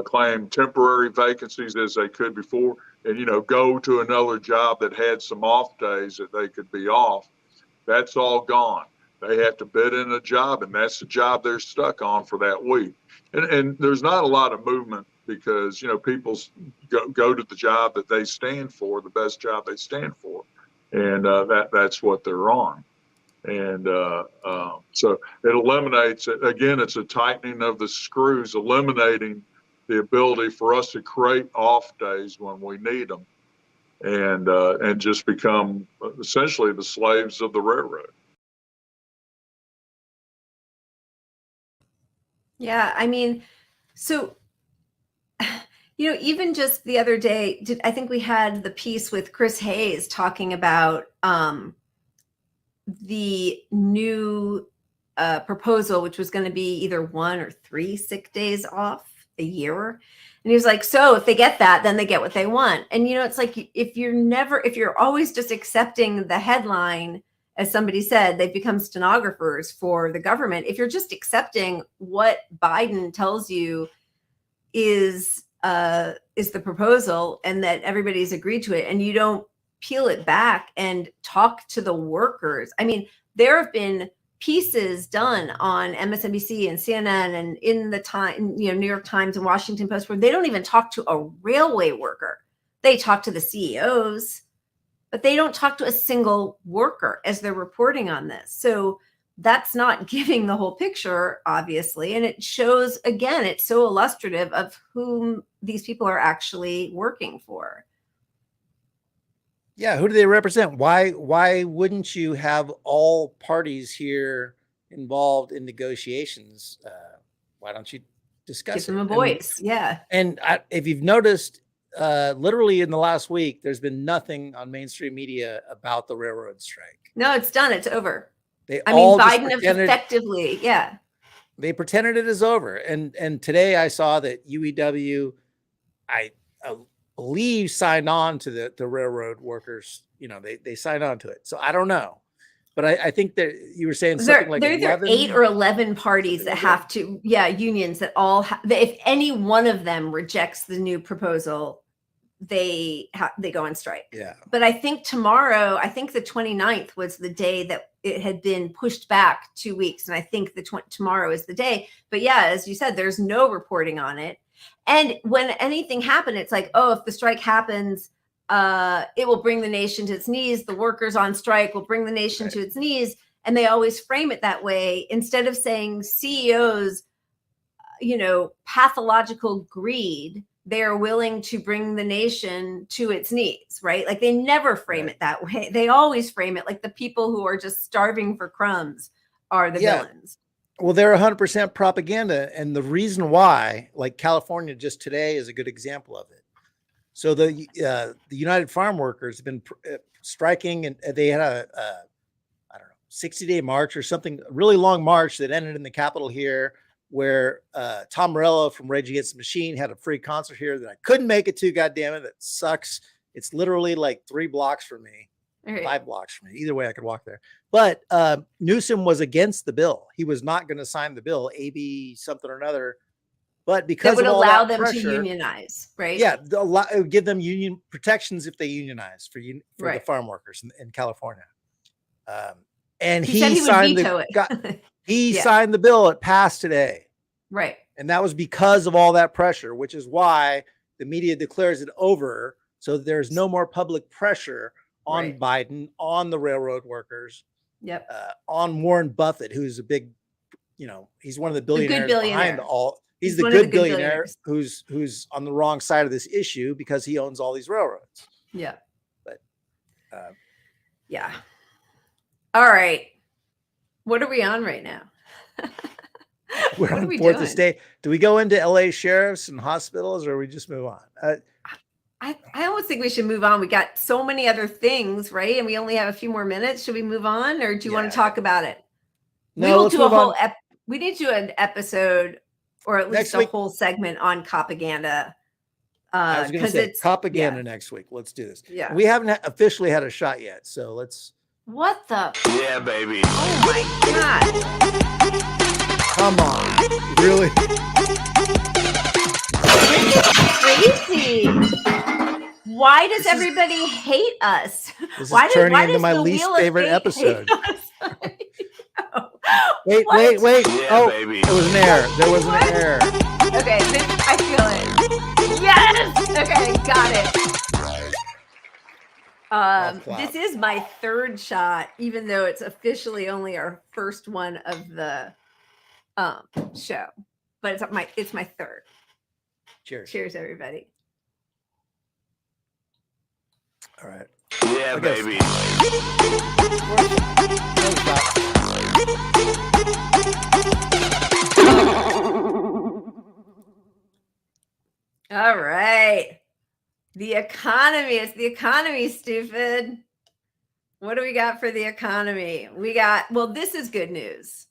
claim temporary vacancies as they could before, and go to another job that had some off days that they could be off. That's all gone. They have to bid in a job, and that's the job they're stuck on for that week. And there's not a lot of movement because people go to the job that they stand for, the best job they stand for, and that's what they're on. And so it eliminates it. Again, it's a tightening of the screws, eliminating the ability for us to create off days when we need them, and just become essentially the slaves of the railroad. Yeah, I mean, so even just the other day, I think we had the piece with Chris Hayes talking about the new proposal, which was going to be either 1 or 3 sick days off a year. And he was like, so if they get that, then they get what they want. And, it's like, if you're always just accepting the headline, as somebody said, they've become stenographers for the government. If you're just accepting what Biden tells you is the proposal and that everybody's agreed to it, and you don't peel it back and talk to the workers. I mean, there have been pieces done on MSNBC and CNN and in the time, New York Times and Washington Post, where they don't even talk to a railway worker. They talk to the CEOs, but they don't talk to a single worker as they're reporting on this. So that's not giving the whole picture, obviously. And it shows, again, it's so illustrative of whom these people are actually working for. Yeah, who do they represent? Why wouldn't you have all parties here involved in negotiations? Why don't you discuss it? Give them a voice. And if you've noticed, literally in the last week, there's been nothing on mainstream media about the railroad strike. No, it's done. It's over. Biden effectively, they pretended it is over. And today I saw that UEW, I believe, signed on to the railroad workers. They signed on to it. So I don't know, but I think that you were saying something like there are 8 or 11 parties that have to, unions that all if any one of them rejects the new proposal, they go on strike. Yeah. But I think tomorrow, I think the 29th was the day that it had been pushed back 2 weeks. And I think tomorrow is the day. But as you said, there's no reporting on it. And when anything happened, it's like, oh, if the strike happens, it will bring the nation to its knees. The workers on strike will bring the nation to its knees. And they always frame it that way instead of saying CEOs, pathological greed. They are willing to bring the nation to its knees, right? Like they never frame it that way. They always frame it like the people who are just starving for crumbs are the villains. Well, they're 100% propaganda. And the reason why, like California just today is a good example of it. So the United Farm Workers have been striking, and they had a I don't know, 60-day march or something, a really long march that ended in the Capitol here, where Tom Morello from Rage Against the Machine had a free concert here that I couldn't make it to. God damn it, that sucks. It's literally like 3 blocks from me, 5 blocks from me. Either way, I could walk there. But Newsom was against the bill. He was not going to sign the bill, AB something or another. But because that would of all allow that them pressure, to unionize, right? Yeah, it would give them union protections if they unionize for the farm workers in California. And he said he would veto it. He signed the bill. It passed today. Right. And that was because of all that pressure, which is why the media declares it over. So there's no more public pressure on Biden, on the railroad workers, on Warren Buffett, who's a big, he's one of the billionaires behind all. He's the good billionaire who's on the wrong side of this issue because he owns all these railroads. Yeah. But yeah. All right. What are we on right now? We're on 4th Estate. Do we go into LA sheriffs and hospitals, or we just move on? I almost think we should move on. We got so many other things, right? And we only have a few more minutes. Should we move on, or do you want to talk about it? No, we will do a whole we need to do an episode, or at least a whole segment on propaganda. I was going to say propaganda next week. Let's do this. Yeah. We haven't officially had a shot yet, so let's. What the? Yeah, baby. Oh my God. Come on. Really? Crazy. Why does everybody hate us? This is turning into my least favorite episode. Wait. Yeah, baby. It was an error. There was an error. Okay, I feel it. Yes. Okay, got it. This is my 3rd shot, even though it's officially only our first one of the show. But it's my 3rd. Cheers. Cheers, everybody. All right. Yeah, baby. All right. The economy. It's the economy, stupid. What do we got for the economy? This is good news.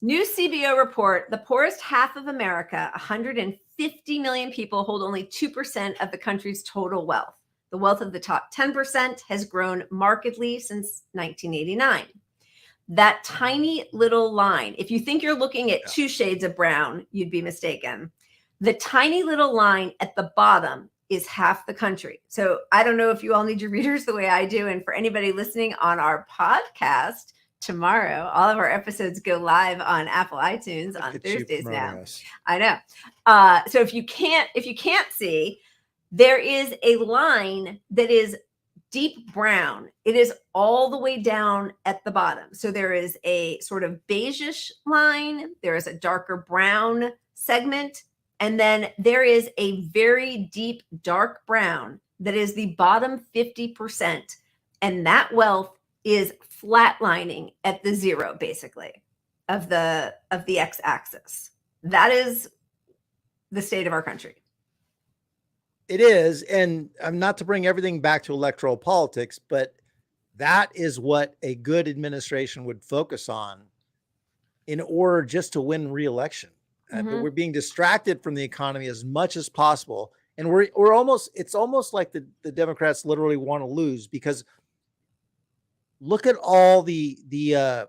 New CBO report, the poorest half of America, 150 million people, hold only 2% of the country's total wealth. The wealth of the top 10% has grown markedly since 1989. That tiny little line, if you think you're looking at 2 shades of brown, you'd be mistaken. The tiny little line at the bottom is half the country. So I don't know if you all need your readers the way I do. And for anybody listening on our podcast tomorrow, all of our episodes go live on Apple iTunes on Thursdays now. I know. So if you can't see, there is a line that is deep brown. It is all the way down at the bottom. So there is a sort of beigeish line. There is a darker brown segment. And then there is a very deep dark brown that is the bottom 50%. And that wealth is flatlining at the 0, basically, of the x-axis. That is the state of our country. It is. And I'm not to bring everything back to electoral politics, but that is what a good administration would focus on in order just to win re-election. But we're being distracted from the economy as much as possible. And it's almost like the Democrats literally want to lose, because look at all I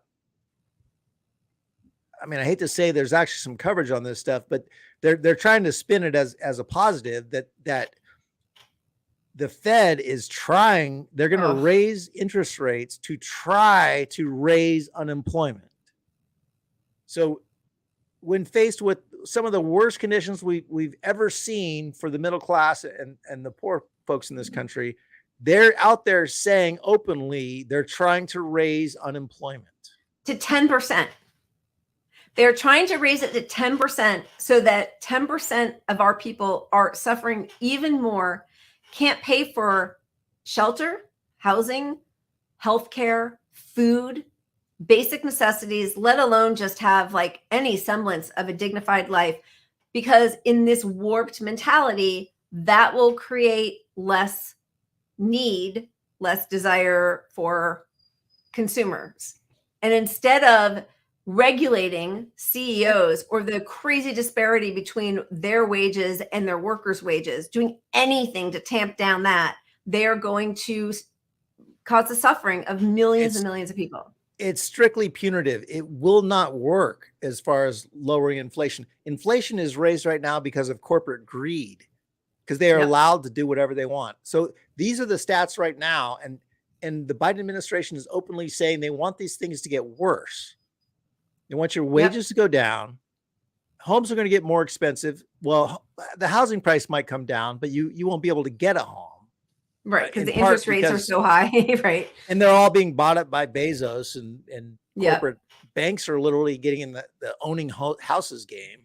mean, I hate to say there's actually some coverage on this stuff, but they're trying to spin it as a positive that the Fed is trying, they're going to raise interest rates to try to raise unemployment. So when faced with some of the worst conditions we've ever seen for the middle class and the poor folks in this country, they're out there saying openly they're trying to raise unemployment to 10%. They're trying to raise it to 10% so that 10% of our people are suffering even more, can't pay for shelter, housing, healthcare, food, basic necessities, let alone just have like any semblance of a dignified life. Because in this warped mentality, that will create less need, less desire for consumers. And instead of regulating CEOs or the crazy disparity between their wages and their workers' wages, doing anything to tamp down that, they're going to cause the suffering of millions and millions of people. It's strictly punitive. It will not work as far as lowering inflation. Inflation is raised right now because of corporate greed, because they are allowed to do whatever they want. So these are the stats right now. And the Biden administration is openly saying they want these things to get worse. They want your wages to go down. Homes are going to get more expensive. Well, the housing price might come down, but you won't be able to get a home. Right, because the interest rates are so high, right? And they're all being bought up by Bezos, and corporate banks are literally getting in the owning houses game.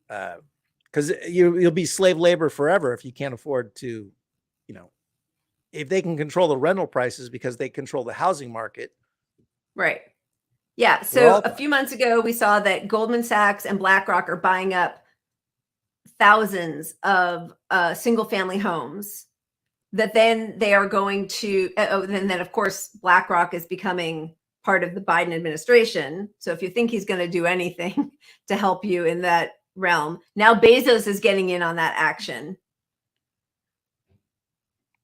Because you'll be slave labor forever if you can't afford to, if they can control the rental prices because they control the housing market. Right. Yeah. So a few months ago, we saw that Goldman Sachs and BlackRock are buying up thousands of single family homes that then they are going to, and then of course, BlackRock is becoming part of the Biden administration. So if you think he's going to do anything to help you in that realm, now Bezos is getting in on that action.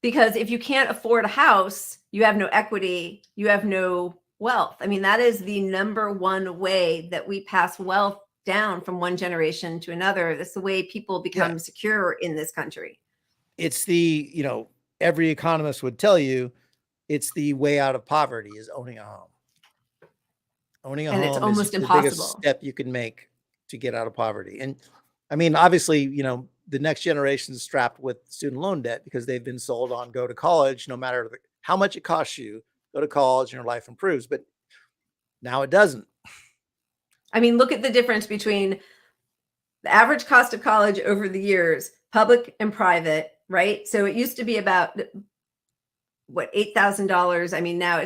Because if you can't afford a house, you have no equity, you have no wealth. I mean, that is the number one way that we pass wealth down from one generation to another. That's the way people become secure in this country. It's the, every economist would tell you, it's the way out of poverty is owning a home. Owning a home it's almost is impossible. The biggest step you can make to get out of poverty. And I mean, obviously, the next generation is strapped with student loan debt because they've been sold on go to college, no matter how much it costs you, go to college and your life improves. But now it doesn't. I mean, look at the difference between the average cost of college over the years, public and private, right? So it used to be about $8,000. I mean, now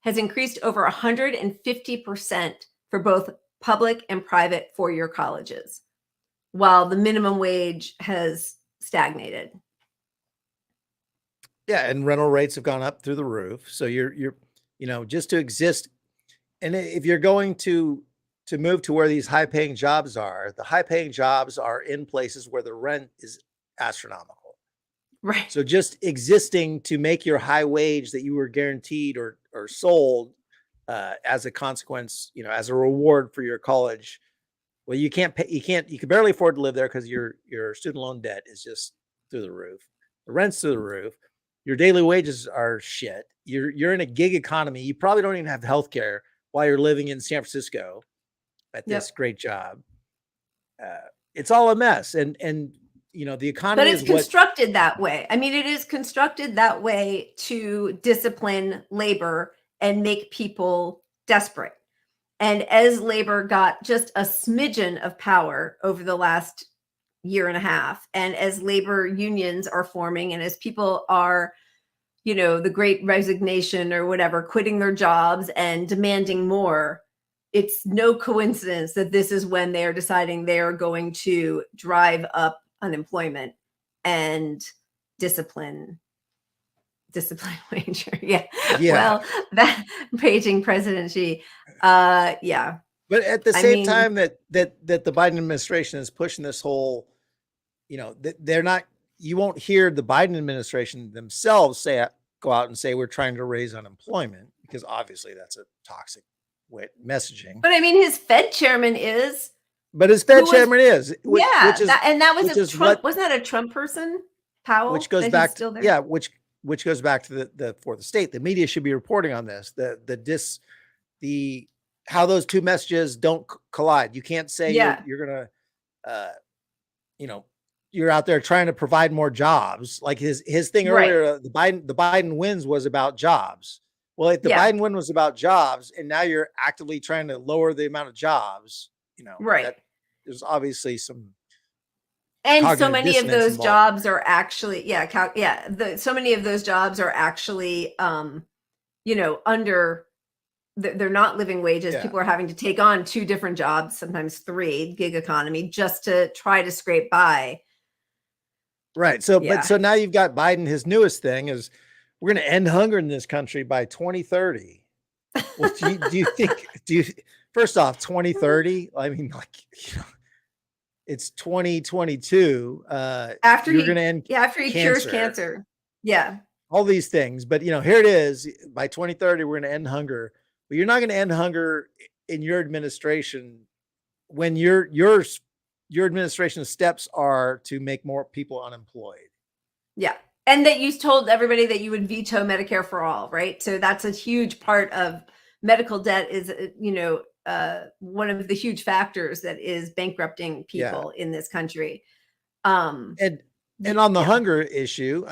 has increased over 150% for both public and private four-year colleges, while the minimum wage has stagnated. Yeah, and rental rates have gone up through the roof. So you're just to exist, and if you're going to move to where these high-paying jobs are, the high-paying jobs are in places where the rent is astronomical. Right. So just existing to make your high wage that you were guaranteed or sold as a consequence, as a reward for your college. Well, you can't pay, you can barely afford to live there because your student loan debt is just through the roof. The rent's through the roof. Your daily wages are shit. You're in a gig economy. You probably don't even have healthcare while you're living in San Francisco at this great job. It's all a mess. And the economy but it's constructed that way. I mean, it is constructed that way to discipline labor and make people desperate. And as labor got just a smidgen of power over the last year and a half, and as labor unions are forming, and as people are, the great resignation or whatever, quitting their jobs and demanding more, it's no coincidence that this is when they are deciding they are going to drive up unemployment and discipline wager. Well, that paging presidency. But at the same time that the Biden administration is pushing this whole, they're not, you won't hear the Biden administration themselves go out and say we're trying to raise unemployment, because obviously that's a toxic messaging. But I mean, his Fed chairman is. But his Fed chairman is. Which was a Trump. Wasn't that a Trump person? Powell. Which goes back to which goes back to the fourth estate. The media should be reporting on this. How those two messages don't collide. You can't say you're gonna, you're out there trying to provide more jobs. Like his thing earlier, the Biden wins was about jobs. Well, if the Biden win was about jobs, and now you're actively trying to lower the amount of jobs, there's obviously some. And so many of those jobs are actually, so many of those jobs are actually, under they're not living wages. Yeah. People are having to take on 2 different jobs, sometimes 3, gig economy, just to try to scrape by. Right. So, Yeah. but so now you've got Biden. His newest thing is we're going to end hunger in this country by 2030. Well, first off, 2030, I mean, like, it's 2022. After you're he, going to end after he cures cancer. Yeah. All these things. But, here it is. By 2030, we're going to end hunger. But you're not going to end hunger in your administration when your administration's steps are to make more people unemployed. Yeah. And that you told everybody that you would veto Medicare for all, right? So that's a huge part of medical debt is, one of the huge factors that is bankrupting people in this country. And on the hunger issue,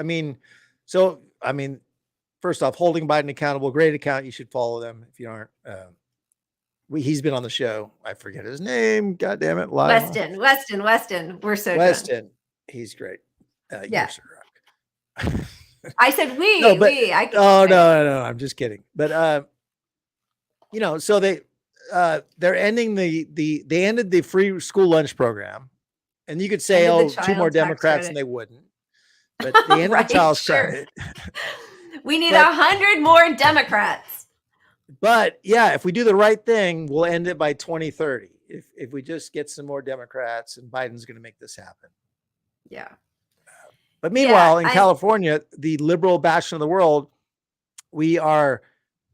first off, holding Biden accountable, great account. You should follow them if you aren't. He's been on the show. I forget his name. God damn it. Weston. We're so Weston. done. He's great. Yeah. I said we. No, but, we. I no. I'm just kidding. But so they're ending they ended the free school lunch program, and you could say, 2 more Democrats, and they wouldn't. But the end of the child credit. We need 100 more Democrats. But yeah, if we do the right thing, we'll end it by 2030. If we just get some more Democrats, and Biden's going to make this happen. Yeah. But meanwhile, in California, the liberal bastion of the world,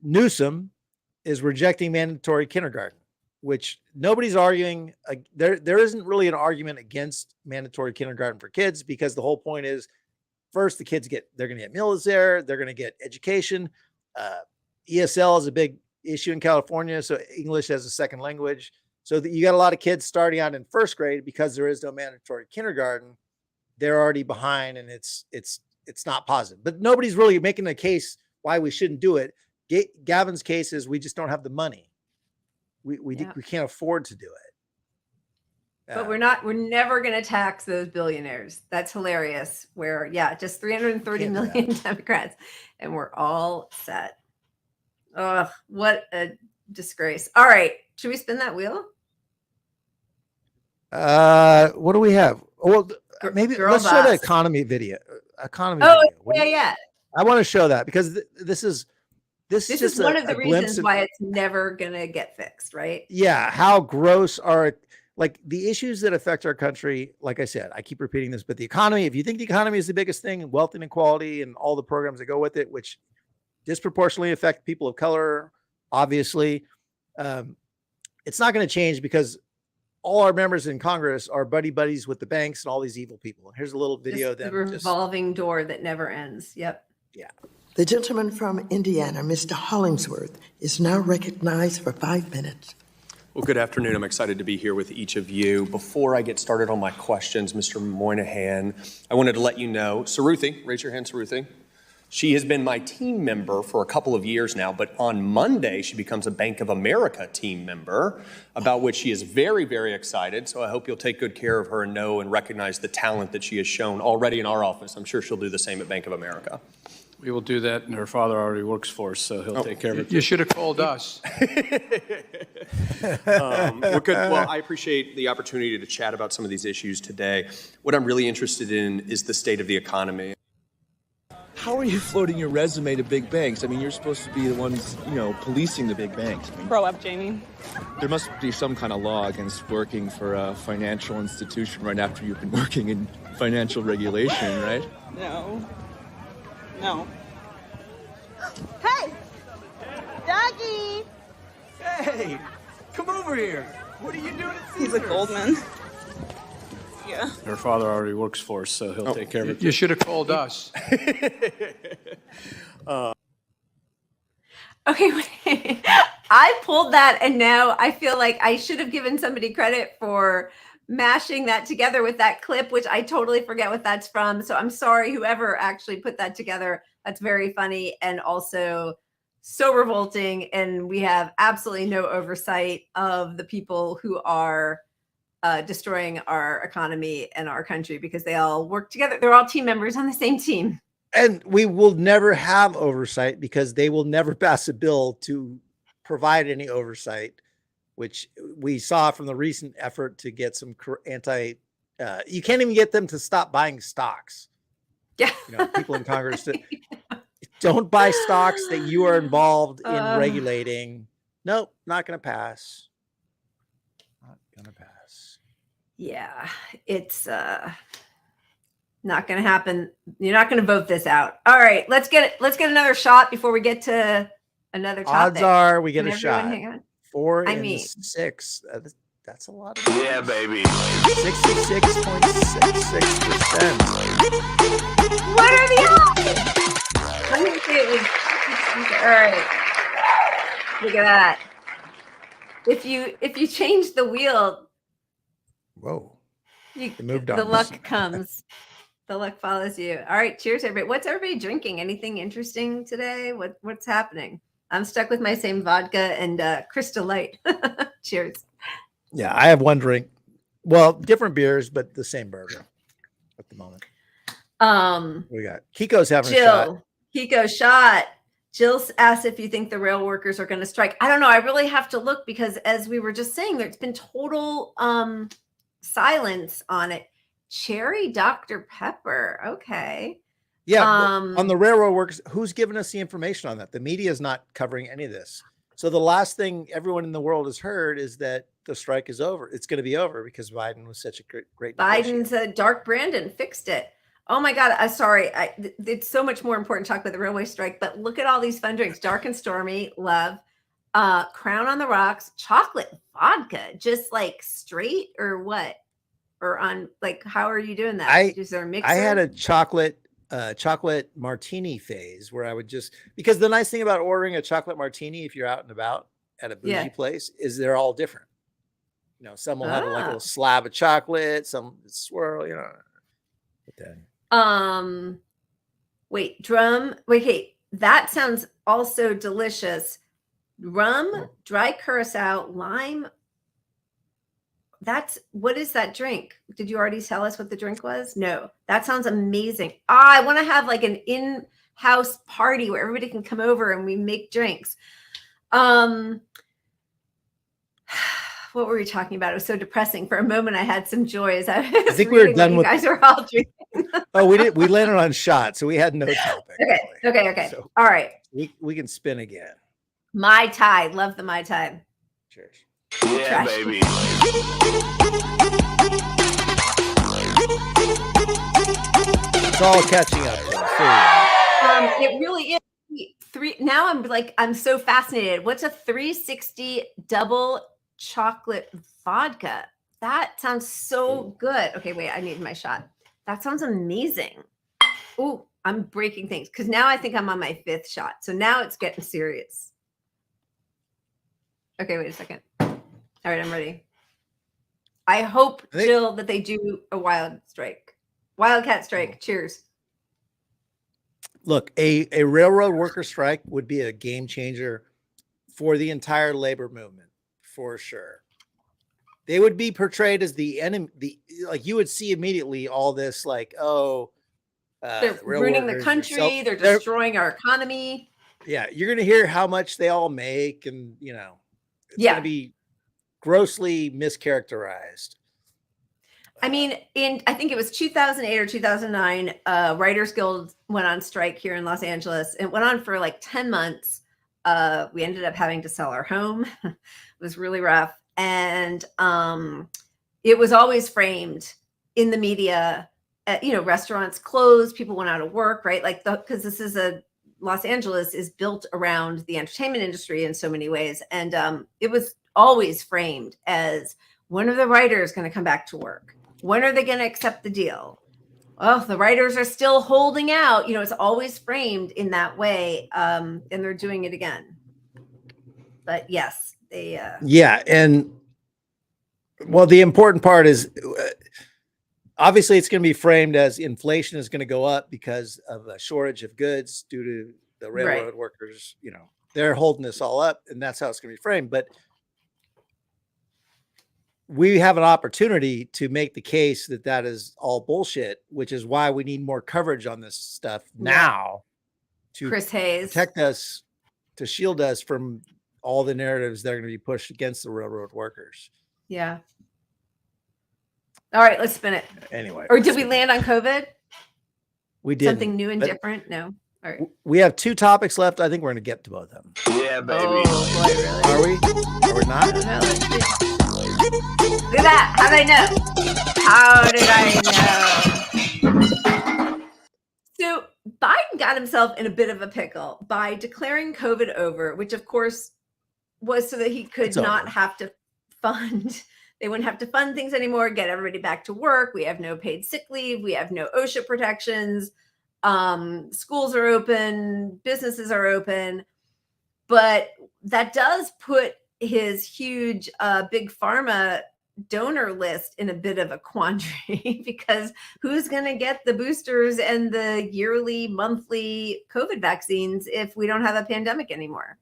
Newsom is rejecting mandatory kindergarten, which nobody's arguing. There isn't really an argument against mandatory kindergarten for kids, because the whole point is, first, the kids they're going to get meals there. They're going to get education. ESL is a big issue in California. So English as a second language. So you got a lot of kids starting out in first grade because there is no mandatory kindergarten. They're already behind, and it's not positive. But nobody's really making a case why we shouldn't do it. Gavin's case is we just don't have the money. We can't afford to do it. But we're never going to tax those billionaires. That's hilarious. Where just 330 million Democrats, and we're all set. Ugh, what a disgrace. All right, should we spin that wheel? What do we have? Well, maybe let's show the economy video. Yeah. I want to show that because this is one of the reasons why it's never gonna get fixed, right? Yeah, how gross are the issues that affect our country. Like I said, I keep repeating this, but the economy. If you think the economy is the biggest thing, wealth inequality and all the programs that go with it, which disproportionately affect people of color, obviously, it's not going to change because all our members in Congress are buddies with the banks and all these evil people. Here's a little video. The revolving door that never ends. Yep. Yeah. The gentleman from Indiana, Mr. Hollingsworth, is now recognized for 5 minutes. Well, good afternoon. I'm excited to be here with each of you. Before I get started on my questions, Mr. Moynihan, I wanted to let you know, Saruthi, raise your hand, Saruthi. She has been my team member for a couple of years now, but on Monday, she becomes a Bank of America team member, about which she is very, very excited. So I hope you'll take good care of her and know and recognize the talent that she has shown already in our office. I'm sure she'll do the same at Bank of America. We will do that, and her father already works for us, so he'll take care of it. You should have called us. Well, good. Well, I appreciate the opportunity to chat about some of these issues today. What I'm really interested in is the state of the economy. How are you floating your resume to big banks? I mean, you're supposed to be the ones, policing the big banks. Grow up, Jamie. There must be some kind of law against working for a financial institution right after you've been working in financial regulation, right? No. Hey! Doggy! Hey! Come over here! What are you doing at Caesars? He's a Goldman. Yeah. Her father already works for us, so he'll take care of it. You should have called us. Okay, wait. I pulled that, and now I feel like I should have given somebody credit for mashing that together with that clip, which I totally forget what that's from. So I'm sorry, whoever actually put that together. That's very funny and also so revolting. And we have absolutely no oversight of the people who are destroying our economy and our country because they all work together. They're all team members on the same team. And we will never have oversight because they will never pass a bill to provide any oversight, which we saw from the recent effort to get some you can't even get them to stop buying stocks. Yeah. People in Congress don't buy stocks that you are involved in regulating. Nope, not going to pass. Not going to pass. Yeah, it's not going to happen. You're not going to vote this out. All right, let's get another shot before we get to another topic. Odds are we get a everyone shot. hang on? 4 I and mean- 6. That's a lot of Yeah, baby. 66.66%. What are the odds? Let me see it. All right. Look at that. If you change the wheel, Whoa. it moved on. the luck comes. The luck follows you. All right. Cheers, everybody. What's everybody drinking? Anything interesting today? What's happening? I'm stuck with my same vodka and Crystal Light. Cheers. Yeah, I have one drink. Well, different beers, but the same burger at the moment. We got Kiko's having a shot. Jill, Kiko shot. Jill asked if you think the rail workers are going to strike. I don't know. I really have to look because, as we were just saying, there's been total silence on it. Cherry Dr. Pepper. Okay. Yeah, on the railroad workers, who's giving us the information on that? The media is not covering any of this. So the last thing everyone in the world has heard is that the strike is over. It's going to be over because Biden was such a great Biden's Dark Brandon fixed it. Oh my God. I'm sorry. It's so much more important to talk about the railway strike, but look at all these fun drinks. Dark and Stormy, love. Crown on the Rocks, chocolate vodka, just like straight or what? Or on like, how are you doing that? Is there a mixer? I had a chocolate martini phase where I would because the nice thing about ordering a chocolate martini, if you're out and about at a bougie place, is they're all different. Some will have like a little slab of chocolate, some swirl, But then wait, that sounds also delicious. Rum, dry curacao, lime. What is that drink? Did you already tell us what the drink was? No, that sounds amazing. I want to have like an in-house party where everybody can come over and we make drinks. What were we talking about? It was so depressing. For a moment, I had some joys. I think we were done with. You guys are all drinking. We landed on shots, so we had no topic. Okay. So all right. We can spin again. Mai Tai, love the Mai Tai. Cheers. Yeah, Trash. baby. It's all catching up. It really is. Now I'm so fascinated. What's a 360 double chocolate vodka? That sounds so good. Okay, wait, I need my shot. That sounds amazing. Ooh, I'm breaking things because now I think I'm on my 5th shot. So now it's getting serious. Okay, wait a second. All right, I'm ready. I hope, Jill, that they do a wildcat strike. Cheers. Look, a railroad worker strike would be a game changer for the entire labor movement, for sure. They would be portrayed as the enemy. Like you would see immediately all this, like, they're ruining the country. They're destroying our economy. Yeah, you're going to hear how much they all make, and it's going to be grossly mischaracterized. I mean, I think it was 2008 or 2009, Writers Guild went on strike here in Los Angeles. It went on for like 10 months. We ended up having to sell our home. It was really rough. And it was always framed in the media, restaurants closed, people went out of work, right? Like, because Los Angeles is built around the entertainment industry in so many ways. And it was always framed as, when are the writers going to come back to work? When are they going to accept the deal? Oh, the writers are still holding out. It's always framed in that way. And they're doing it again. But yes, they. Yeah. And well, the important part is obviously it's going to be framed as inflation is going to go up because of a shortage of goods due to the railroad workers. They're holding this all up, and that's how it's going to be framed. But we have an opportunity to make the case that is all bullshit, which is why we need more coverage on this stuff now to Chris Hayes protect us, to shield us from all the narratives that are going to be pushed against the railroad workers. Yeah. All right, let's spin it. Anyway. Or did we land on COVID? We did Something new and different? No. All right. We have 2 topics left. I think we're going to get to both of them. Yeah, baby. Oh, boy, really? Are we? Are we not? No, let's see. Look at that. How did I know? So Biden got himself in a bit of a pickle by declaring COVID over, which of course was so that he could not have to fund. They wouldn't have to fund things anymore, get everybody back to work. We have no paid sick leave. We have no OSHA protections. Schools are open. Businesses are open. But that does put his huge big pharma donor list in a bit of a quandary because who's going to get the boosters and the yearly, monthly COVID vaccines if we don't have a pandemic anymore?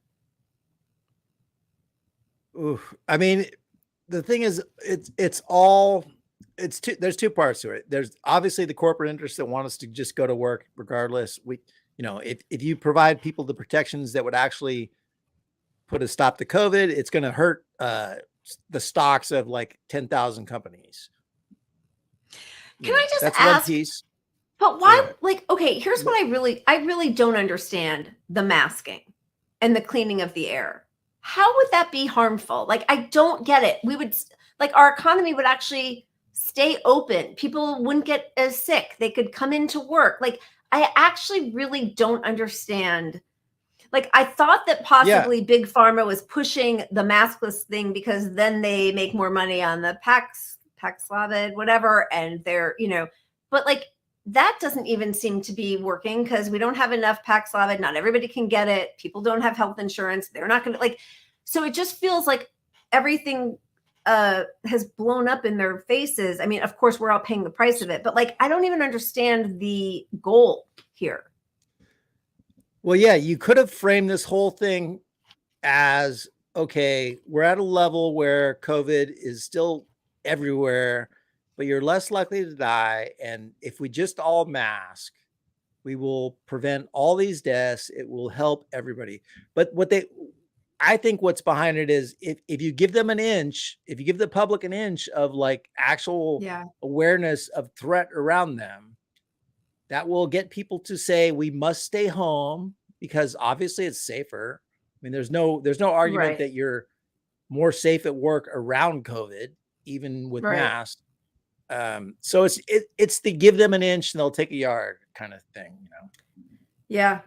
Ooh, I mean, the thing is, there's 2 parts to it. There's obviously the corporate interests that want us to just go to work regardless. If you provide people the protections that would actually put a stop to COVID, it's going to hurt the stocks of like 10,000 companies. Can I just that's ask? One piece. But why? Okay, here's what I really don't understand: the masking and the cleaning of the air. How would that be harmful? I don't get it. We would our economy would actually stay open. People wouldn't get as sick. They could come into work. I actually really don't understand. I thought that possibly Big Pharma was pushing the maskless thing because then they make more money on the Paxlovid, whatever. And they're, but that doesn't even seem to be working because we don't have enough Paxlovid. Not everybody can get it. People don't have health insurance. They're not going to so it just feels like everything has blown up in their faces. I mean, of course, we're all paying the price of it, but I don't even understand the goal here. Well, yeah, you could have framed this whole thing as, okay, we're at a level where COVID is still everywhere, but you're less likely to die. And if we just all mask, we will prevent all these deaths. It will help everybody. But I think what's behind it is if you give them an inch, if you give the public an inch of actual awareness of threat around them, that will get people to say we must stay home because obviously it's safer. I mean, there's no argument that you're more safe at work around COVID, even with masks. So it's the give them an inch and they'll take a yard kind of thing, Yeah.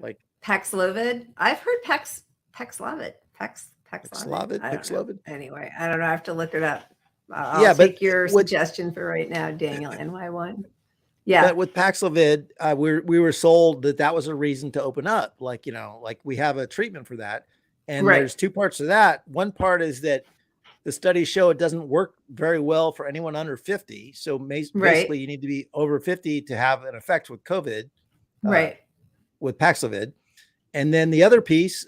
Paxlovid. I've heard Paxlovid. Paxlovid. Anyway, I don't know. I have to look it up. I'll take your suggestion for right now, Daniel, NY1. Yeah. But with Paxlovid, we were sold that was a reason to open up. We have a treatment for that. And there's 2 parts to that. One part is that the studies show it doesn't work very well for anyone under 50. So basically you need to be over 50 to have an effect with COVID, with Paxlovid. And then the other piece,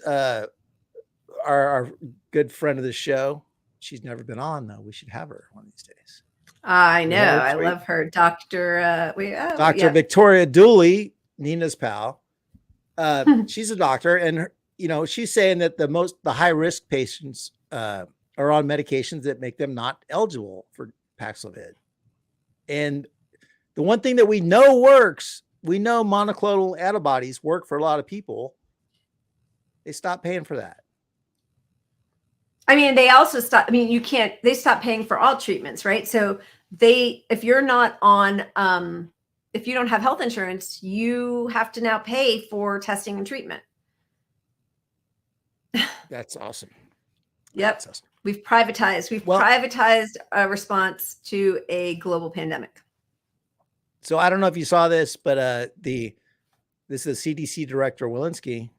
our good friend of the show, she's never been on though. We should have her one of these days. I know. I love her. Dr. Victoria Dooley, Nina's pal. She's a doctor, and she's saying that the high risk patients are on medications that make them not eligible for Paxlovid. And the one thing that we know works, we know monoclonal antibodies work for a lot of people. They stopped paying for that. I mean, they also stop. I mean, they stop paying for all treatments, right? So if you're not on, if you don't have health insurance, you have to now pay for testing and treatment. That's awesome. Yep. That's awesome. We've privatized a response to a global pandemic. So I don't know if you saw this, but this is CDC director Walensky.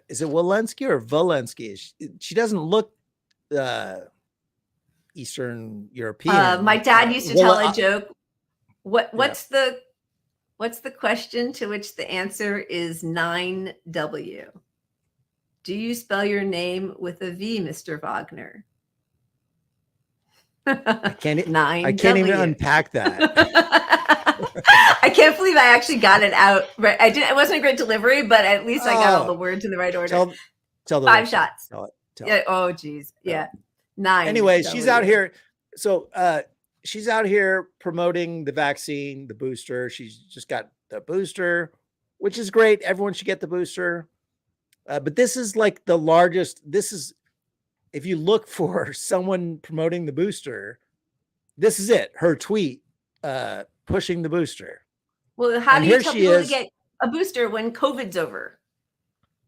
Is it Walensky or Volensky? She doesn't look Eastern European. My dad used to tell a joke. What's the question to which the answer is 9W? Do you spell your name with a V, Mr. Wagner? I can't even unpack that. I can't believe I actually got it out. Right. It wasn't a great delivery, but at least I got all the words in the right order. Tell the 5 shots. tell Yeah. you. Oh, geez. Yeah. 9. Anyway, to she's tell out you. here. So she's out here promoting the vaccine, the booster. She's just got the booster, which is great. Everyone should get the booster. But this is like the largest. This is, if you look for someone promoting the booster, this is it. Her tweet pushing the booster. Well, how And do you here tell she people to is. get a booster when COVID's over?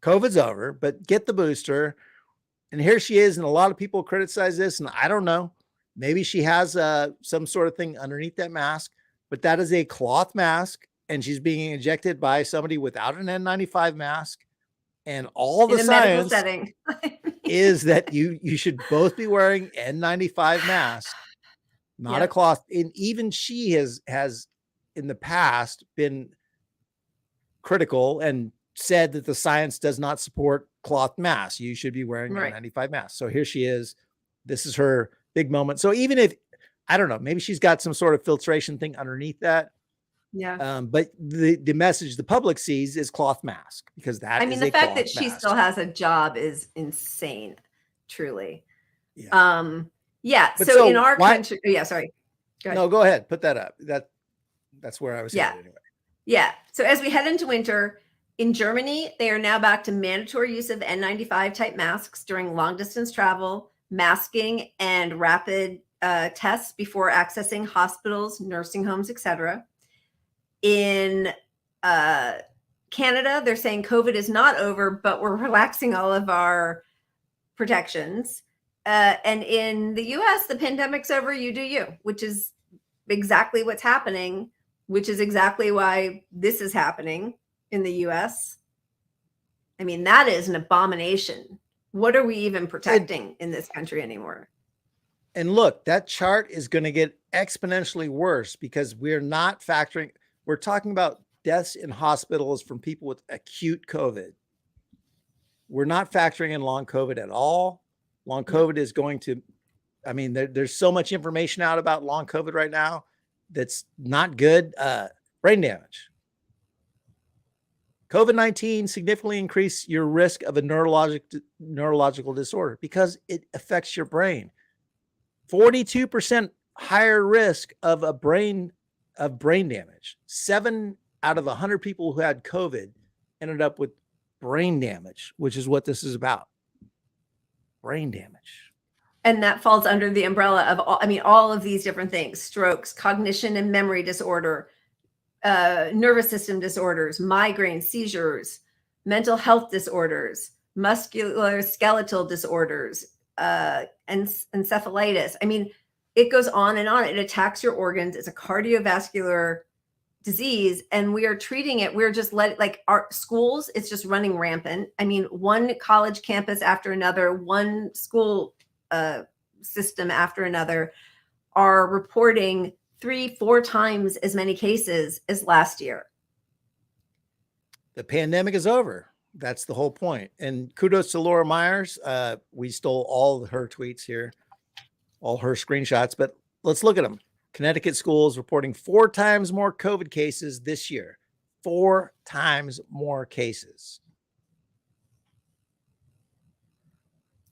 COVID's over, but get the booster. And here she is. And a lot of people criticize this. And I don't know, maybe she has some sort of thing underneath that mask, but that is a cloth mask. And she's being injected by somebody without an N95 mask. And all the In a medical science setting. is that you should both be wearing N95 masks, not a Yep. cloth. And even she has in the past been critical and said that the science does not support cloth masks. You should be wearing Right. N95 masks. So here she is. This is her big moment. So even if, I don't know, maybe she's got some sort of filtration thing underneath that. Yeah. But the message the public sees is cloth mask, because that I is mean, a the fact cloth that she mask. still has a job is insane, truly. Yeah. Yeah. But So in so our why- country, yeah, sorry. Go ahead. No, go ahead. Put that up. That's where I was Yeah. headed anyway. Yeah. So as we head into winter, in Germany, they are now back to mandatory use of N95 type masks during long distance travel, masking, and rapid tests before accessing hospitals, nursing homes, etc. In Canada, they're saying COVID is not over, but we're relaxing all of our protections. And in the US, the pandemic's over, you do you, which is exactly what's happening, which is exactly why this is happening in the US. I mean, that is an abomination. What are we even protecting in this country anymore? And look, that chart is going to get exponentially worse because we're not factoring, we're talking about deaths in hospitals from people with acute COVID. We're not factoring in long COVID at all. Long COVID is going to, I mean, there's so much information out about long COVID right now that's not good. Brain damage. COVID-19 significantly increase your risk of a neurological disorder because it affects your brain. 42% higher risk of brain damage. 7 out of 100 people who had COVID ended up with brain damage, which is what this is about. Brain damage. And that falls under the umbrella of all of these different things: strokes, cognition and memory disorder, nervous system disorders, migraines, seizures, mental health disorders, musculoskeletal disorders, encephalitis. I mean, it goes on and on. It attacks your organs. It's a cardiovascular disease, and we are treating it. We're just like our schools, it's just running rampant. I mean, one college campus after another, one school system after another are reporting 3-4 times as many cases as last year. The pandemic is over. That's the whole point. And kudos to Laura Myers. We stole all of her tweets here, all her screenshots, but let's look at them. Connecticut schools reporting 4 times more COVID cases this year. 4 times more cases.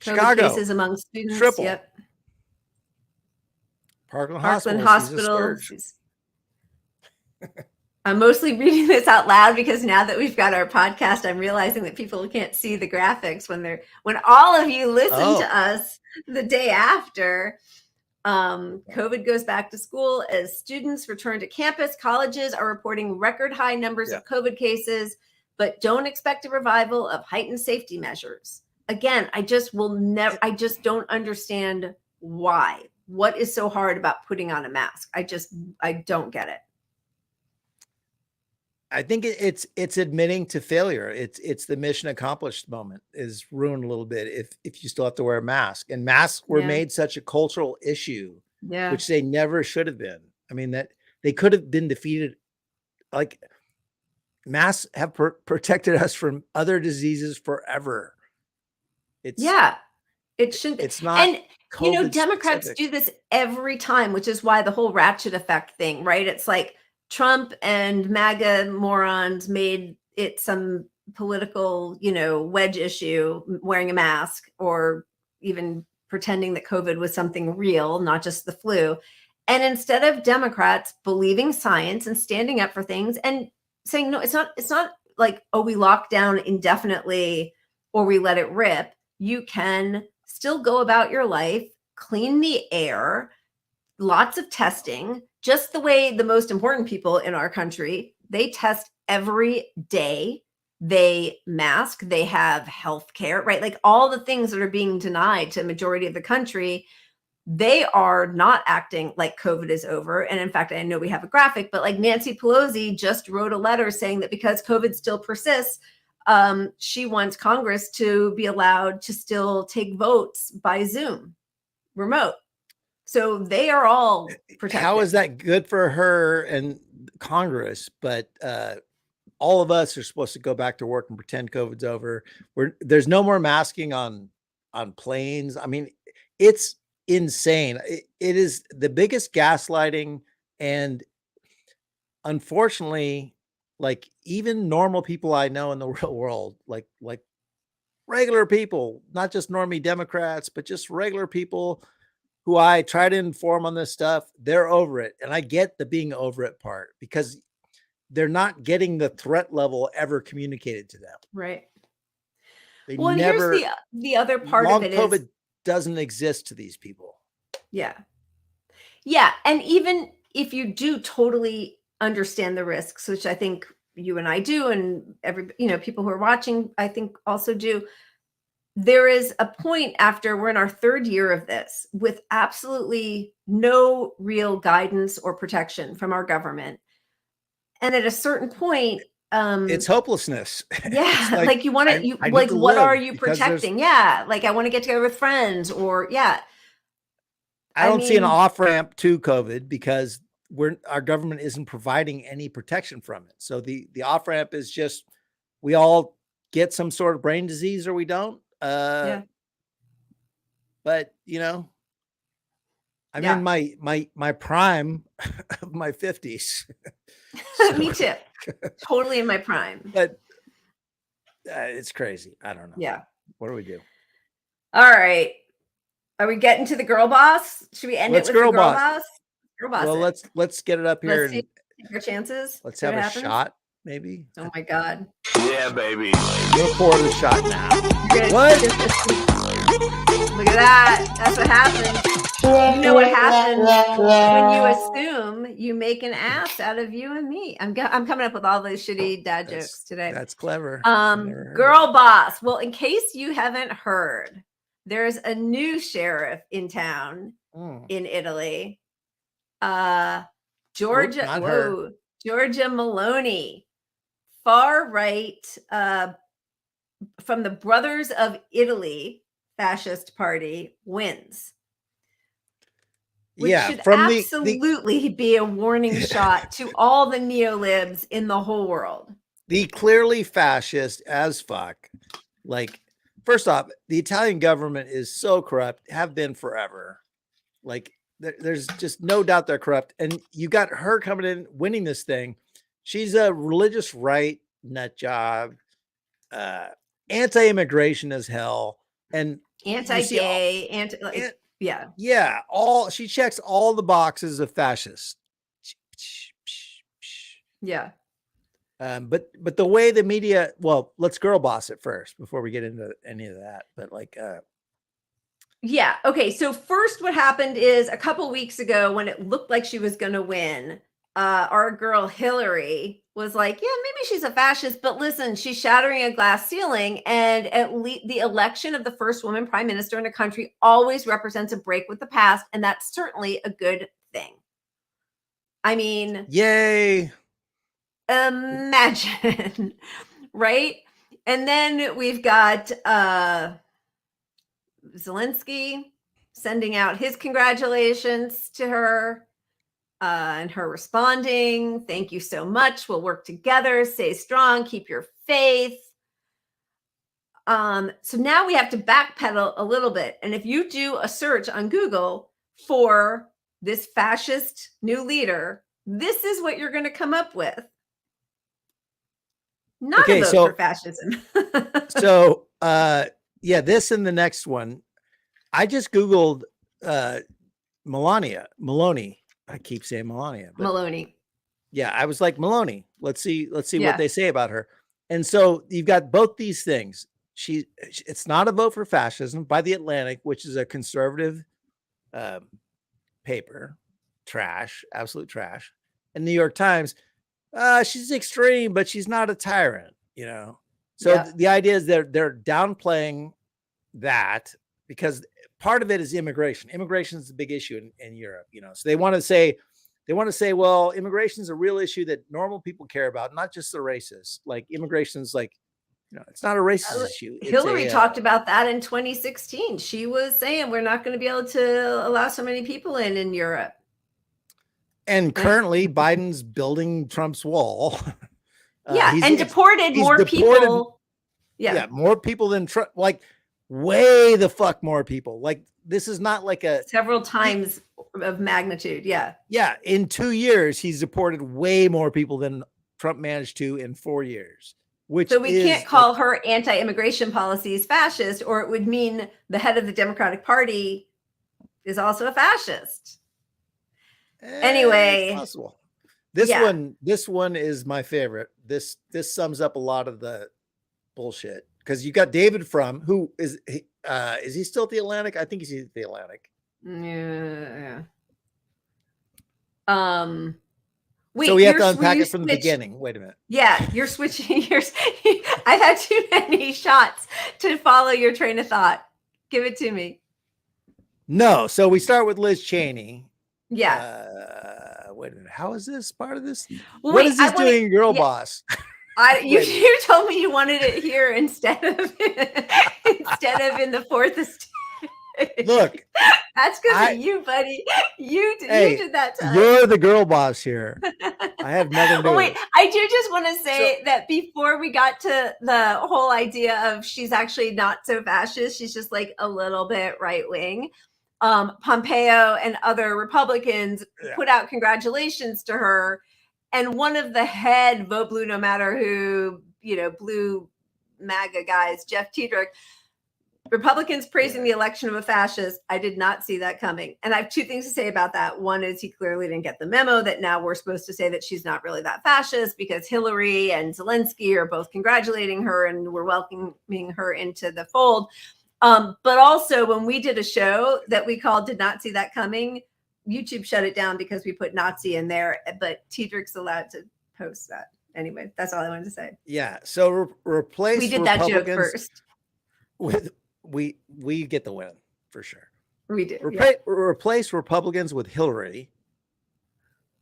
COVID Chicago, cases among students. triple. Yep. Parkland Hospital. Hospital. I'm mostly reading this out loud because now that we've got our podcast, I'm realizing that people can't see the graphics when all of you listen to us the day after. COVID goes back to school as students return to campus. Colleges are reporting record high numbers of COVID cases, but don't expect a revival of heightened safety measures. Again, I just don't understand why. What is so hard about putting on a mask? I don't get it. I think it's admitting to failure. It's the mission accomplished moment is ruined a little bit if you still have to wear a mask. And masks were made such a cultural issue, which they never should have been. I mean, that they could have been defeated. Like, masks have protected us from other diseases forever. It shouldn't. It's not. And COVID Democrats specific. do this every time, which is why the whole ratchet effect thing, right? It's like Trump and MAGA morons made it some political, wedge issue, wearing a mask or even pretending that COVID was something real, not just the flu. And instead of Democrats believing science and standing up for things and saying, no, it's not like, oh, we lock down indefinitely or we let it rip. You can still go about your life, clean the air, lots of testing, just the way the most important people in our country, they test every day. They mask, they have health care, right? Like all the things that are being denied to a majority of the country, they are not acting like COVID is over. And in fact, I know we have a graphic, but like Nancy Pelosi just wrote a letter saying that because COVID still persists, she wants Congress to be allowed to still take votes by Zoom, remote. So they are all protected. How is that good for her and Congress? But all of us are supposed to go back to work and pretend COVID's over. There's no more masking on planes. I mean, it's insane. It is the biggest gaslighting, and unfortunately, like even normal people I know in the real world, like regular people, not just normie Democrats, but just regular people who I try to inform on this stuff, they're over it. And I get the being over it part because they're not getting the threat level ever communicated to them. Right. They well, and never, here's the other part long of it COVID is doesn't exist to these people. Yeah. Yeah. And even if you do totally understand the risks, which I think you and I do, and people who are watching, I think also do, there is a point after we're in our third year of this with absolutely no real guidance or protection from our government. And at a certain point, it's hopelessness. Yeah. It's like you want to, like, what are you protecting? Yeah. Like I want to get together with friends or yeah. I don't see an off ramp to COVID because our government isn't providing any protection from it. So the off ramp is just, we all get some sort of brain disease or we don't. Yeah. But I'm in my prime of my 50s. Me too. Totally in my prime. But it's crazy. I don't know. Yeah. What do we do? All right. Are we getting to the girl boss? Should we end it with the girl boss? Girl boss. Well, let's get it up here. Let's take our chances. Let's have a shot, maybe. Oh my God. Yeah, baby. We'll pour the shot now. What? Look at that. That's what happens. You know what happens when you assume you make an ass out of you and me. I'm coming up with all those shitty dad jokes today. That's clever. Girl boss. Well, in case you haven't heard, there's a new sheriff in town in Italy. Giorgia Meloni, far right, from the Brothers of Italy fascist party, wins. Which should absolutely be a warning shot to all the neolibs in the whole world. The clearly fascist as fuck. Like, first off, the Italian government is so corrupt, have been forever. Like, there's just no doubt they're corrupt. And you got her coming in, winning this thing. She's a religious right nut job, anti-immigration as hell, and anti-gay, yeah. She checks all the boxes of fascist. Yeah. But the way the media, well, let's girl boss it first before we get into any of that. But yeah. Okay. So first what happened is a couple weeks ago when it looked like she was going to win, our girl Hillary was like, yeah, maybe she's a fascist, but listen, she's shattering a glass ceiling. And at least the election of the first woman prime minister in a country always represents a break with the past. And that's certainly a good thing. I mean, yay. Imagine, right? And then we've got Zelensky sending out his congratulations to her, and her responding, thank you so much. We'll work together, stay strong, keep your faith. So now we have to backpedal a little bit. And if you do a search on Google for this fascist new leader, this is what you're going to come up with. Not Okay, a vote so for fascism. so yeah, this and the next one. I just Googled Maloney. I keep saying Melania, but Maloney. yeah, I was like Maloney. Let's see what Yeah. they say about her. And so you've got both these things. It's not a vote for fascism by the Atlantic, which is a conservative paper, trash, absolute trash. And New York Times, she's extreme, but she's not a tyrant, you know. So Yeah. the idea is they're downplaying that because part of it is immigration. Immigration is a big issue in Europe, you know. So they want to say, well, immigration is a real issue that normal people care about, not just the racists. Like immigration is like, you know, it's not a racist issue. Hillary talked about that in 2016. She was saying we're not going to be able to allow so many people in Europe. And currently Biden's building Trump's wall. Yeah, and deported more people. Yeah, more people than Trump, like way the fuck more people. Like this is not like several times of magnitude. Yeah. Yeah. In 2 years, he's deported way more people than Trump managed to in 4 years. So we can't call her anti-immigration policies fascist, or it would mean the head of the Democratic Party is also a fascist. Anyway, possible. This one is my favorite. This sums up a lot of the bullshit because you got David Frum, who is he still at the Atlantic? I think he's at the Atlantic. Yeah. Wait, so we have to unpack it from the beginning. Wait a minute. Yeah, you're switching yours. I've had too many shots to follow your train of thought. Give it to me. No, so we start with Liz Cheney. Yeah. Wait a minute. How is this part of this? Well, what is this doing, Girl Boss? You told me you wanted it here instead of in the fourth estate. Look, that's because of you, buddy. You did that time. You're the girl boss here. I have nothing to do with it. I do just want to say that before we got to the whole idea of she's actually not so fascist, she's just like a little bit right wing. Pompeo and other Republicans put out congratulations to her. And one of the head vote blue, no matter who, blue MAGA guys, Jeff Tiedrich, Republicans praising the election of a fascist. I did not see that coming. And I have two things to say about that. One is he clearly didn't get the memo that now we're supposed to say that she's not really that fascist because Hillary and Zelensky are both congratulating her and we're welcoming her into the fold. But also when we did a show that we called Did Not See That Coming, YouTube shut it down because we put Nazi in there, but Tiedrich's allowed to post that. Anyway, that's all I wanted to say. Yeah. So replace we did that joke first. With we get the win for sure. We do. Replace Republicans with Hillary.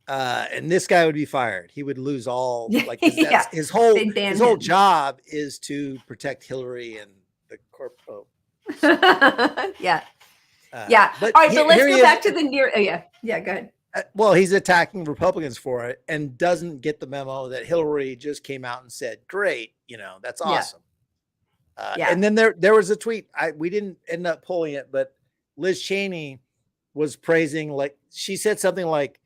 And this guy would be fired. He would lose all like his whole job is to protect Hillary and the corporate. Yeah. All right, but let's go back to the near. Oh, yeah. Go ahead. Well, he's attacking Republicans for it and doesn't get the memo that Hillary just came out and said, "Great, that's awesome." And then there was a tweet. We didn't end up pulling it, but Liz Cheney was praising, like she said something like,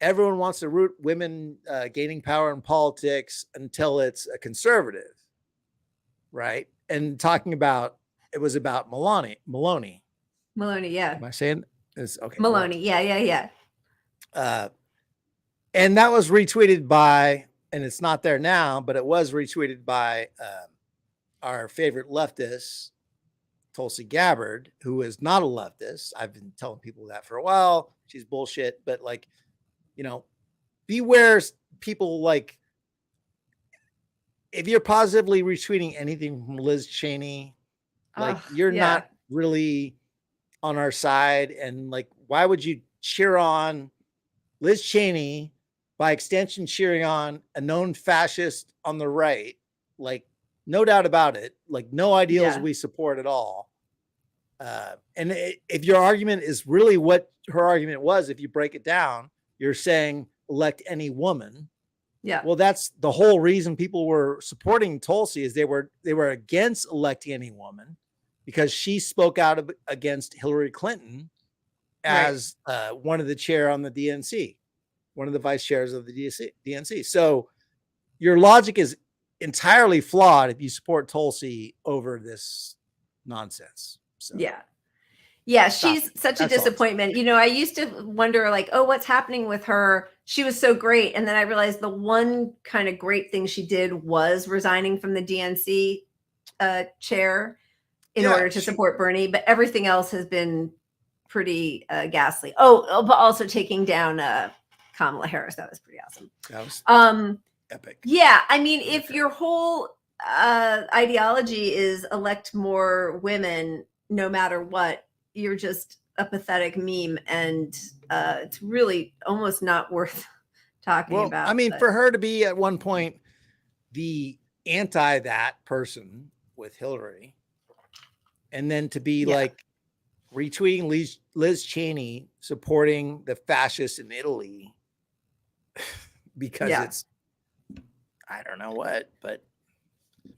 "Everyone wants to root women gaining power in politics until it's a conservative," right? And talking about it was about Maloney, yeah. Am I saying this? Okay. Maloney, yeah. And that was retweeted by, and it's not there now, but it was retweeted by our favorite leftist, Tulsi Gabbard, who is not a leftist. I've been telling people that for a while. She's bullshit, but beware people like, if you're positively retweeting anything from Liz Cheney, you're not really on our side. And why would you cheer on Liz Cheney, by extension, cheering on a known fascist on the right? No doubt about it. No ideals we support at all. And if your argument is really what her argument was, if you break it down, you're saying elect any woman. Yeah. Well, that's the whole reason people were supporting Tulsi is they were against electing any woman because she spoke out against Hillary Clinton as one of the chair on the DNC, one of the vice chairs of the DNC. So your logic is entirely flawed if you support Tulsi over this nonsense. So Yeah. Yeah, she's such a That's all. disappointment. You know, I used to wonder like, oh, what's happening with her? She was so great. And then I realized the one kind of great thing she did was resigning from the DNC chair in order to support Bernie, but everything else has been pretty ghastly. Oh, but also taking down Kamala Harris. That was pretty awesome. That was epic. Yeah, I mean, if your whole ideology is elect more women no matter what, you're just a pathetic meme, and it's really almost not worth talking about. I mean, for her to be at one point the anti that person with Hillary, and then to be like retweeting Liz Cheney supporting the fascists in Italy because it's, I don't know what, but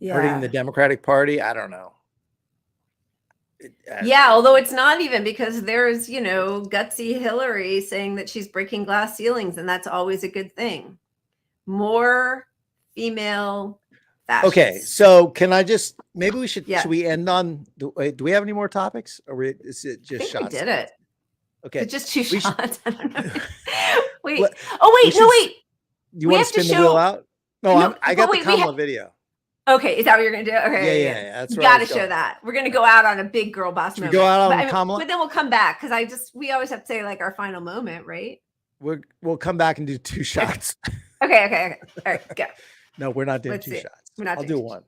hurting the Democratic Party. I don't know. Although it's not even, because there's, you know, gutsy Hillary saying that she's breaking glass ceilings, and that's always a good thing. More female fascists. Okay, so can I just, maybe we should we end on, do we have any more topics, or is it just shots? We did it. Okay. It's just 2 shots. I don't know. Wait. Let- wait. You want to spin the wheel out? No, I got the Kamala video. Okay, is that what you're gonna do? Okay, yeah. That's you right. got to show that. We're gonna go out on a big girl boss moment. We go out on but, Kamala, but then we'll come back, because we always have to say like our final moment, right? We'll come back and do 2 shots. Okay. All right, go. No, we're not doing Let's 2 see. shots. We're not I'll doing do 2 one.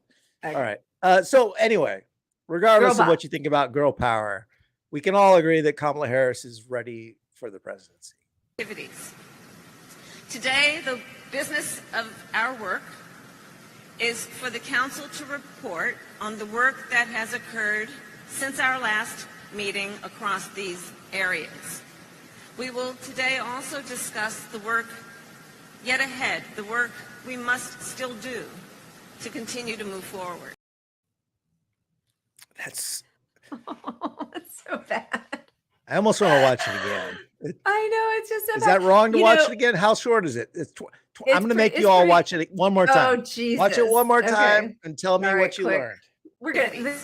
Okay. All right. So anyway, regardless Girl of what you think about girl power, we can all agree that Kamala Harris is ready for the presidency. Activities. Today, the business of our work is for the council to report on the work that has occurred since our last meeting across these areas. We will today also discuss the work yet ahead, the work we must still do to continue to move forward. That's so bad. I almost want to watch it again. I know, it's just so Is bad. that wrong to watch it again? How short is it? I'm going to make you all watch it one more time. Oh, Jesus. Watch it one more time Okay. and tell me All right, what you quick. learned. We're gonna.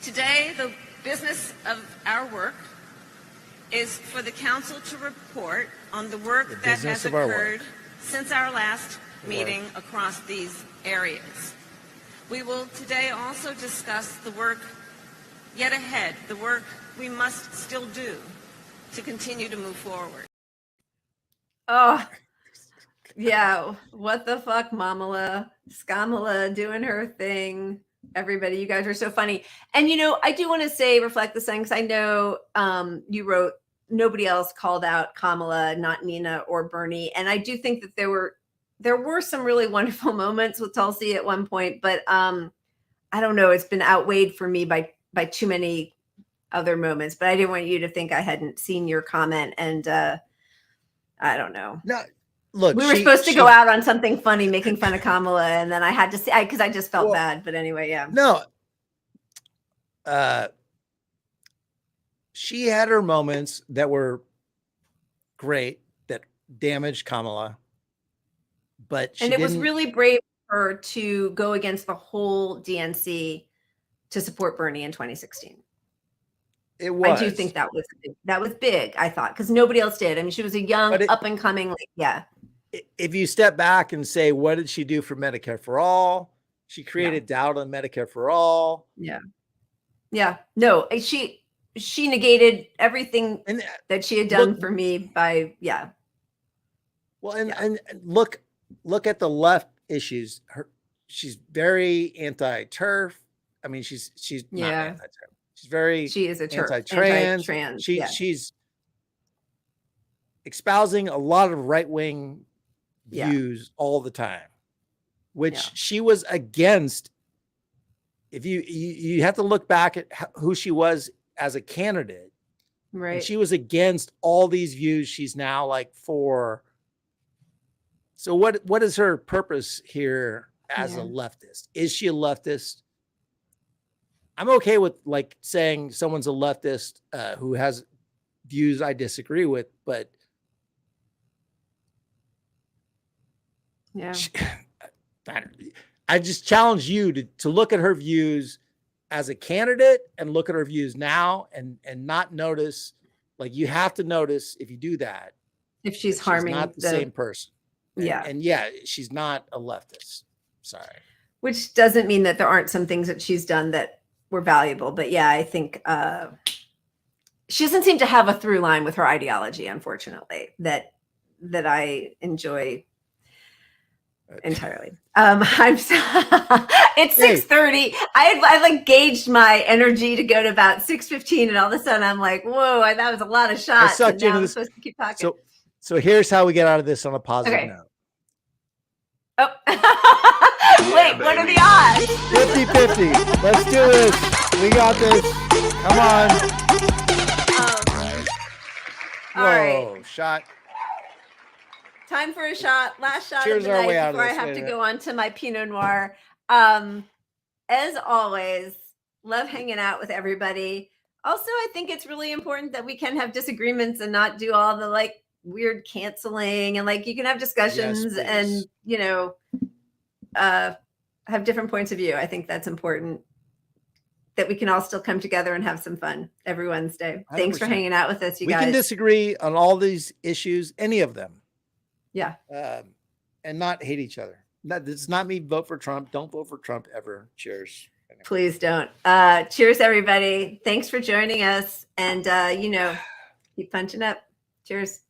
Today, the business of our work is for the council to report on the work that business has of our work. occurred since our last meeting across these areas. We will today also discuss the work yet ahead, the work we must still do to continue to move forward. Oh, yeah. What the fuck, Mamala? Skamala doing her thing. Everybody, you guys are so funny. And, you know, I do want to say, reflect the sun, because I know you wrote, nobody else called out Kamala, not Nina or Bernie. And I do think that there were some really wonderful moments with Tulsi at one point, but I don't know, it's been outweighed for me by too many other moments. But I didn't want you to think I hadn't seen your comment, and I don't know. No, look, we were supposed to go out on something funny, making fun of Kamala, and then I had to say, because I just felt bad. But anyway, yeah. No. She had her moments that were great that damaged Kamala, but it was really brave for her to go against the whole DNC to support Bernie in 2016. It was. I do think that was big. I thought, because nobody else did. I mean, she was a young, up and coming, If you step back and say, what did she do for Medicare for all? She created doubt on Medicare for all. Yeah. Yeah. No, she negated everything that she had done for me by, Well, and look at the left issues. She's very anti-turf. I mean, she's not anti-turf. She is a anti-trans. She's espousing a lot of right-wing views all the time, which she was against. If you have to look back at who she was as a candidate, right? And she was against all these views. She's now like for. So what is her purpose here as a leftist? Is she a leftist? I'm okay with like saying someone's a leftist who has views I disagree with, but I just challenge you to look at her views as a candidate and look at her views now and not notice. Like, you have to notice if you do that, if she's harming not the same person. Yeah. And yeah, she's not a leftist. Sorry. Which doesn't mean that there aren't some things that she's done that were valuable. But yeah, I think she doesn't seem to have a through line with her ideology, unfortunately, that I enjoy entirely. It's 6:30. I like gauged my energy to go to about 6:15, and all of a sudden I'm like, whoa, that was a lot of shots. sucked And now into I'm this. supposed to keep talking. So here's how we get out of this on a positive note. Oh. Wait, what are the odds? 50-50. Let's do this. We got this. Come on. All right. Shot. Time for a shot. Last shot Cheers of the our way night out of before I this. have to go on to my Pinot Noir. As always, love hanging out with everybody. Also, I think it's really important that we can have disagreements and not do all the like weird canceling, and like you can have discussions and, you know, have different points of view. I think that's important, that we can all still come together and have some fun every Wednesday. 100%. Thanks for hanging out with us, you guys. We can disagree on all these issues, any of them. Yeah. And not hate each other. It's not me vote for Trump. Don't vote for Trump ever. Cheers. Anyway. Please don't. Cheers, everybody. Thanks for joining us. And, you know, keep punching up. Cheers.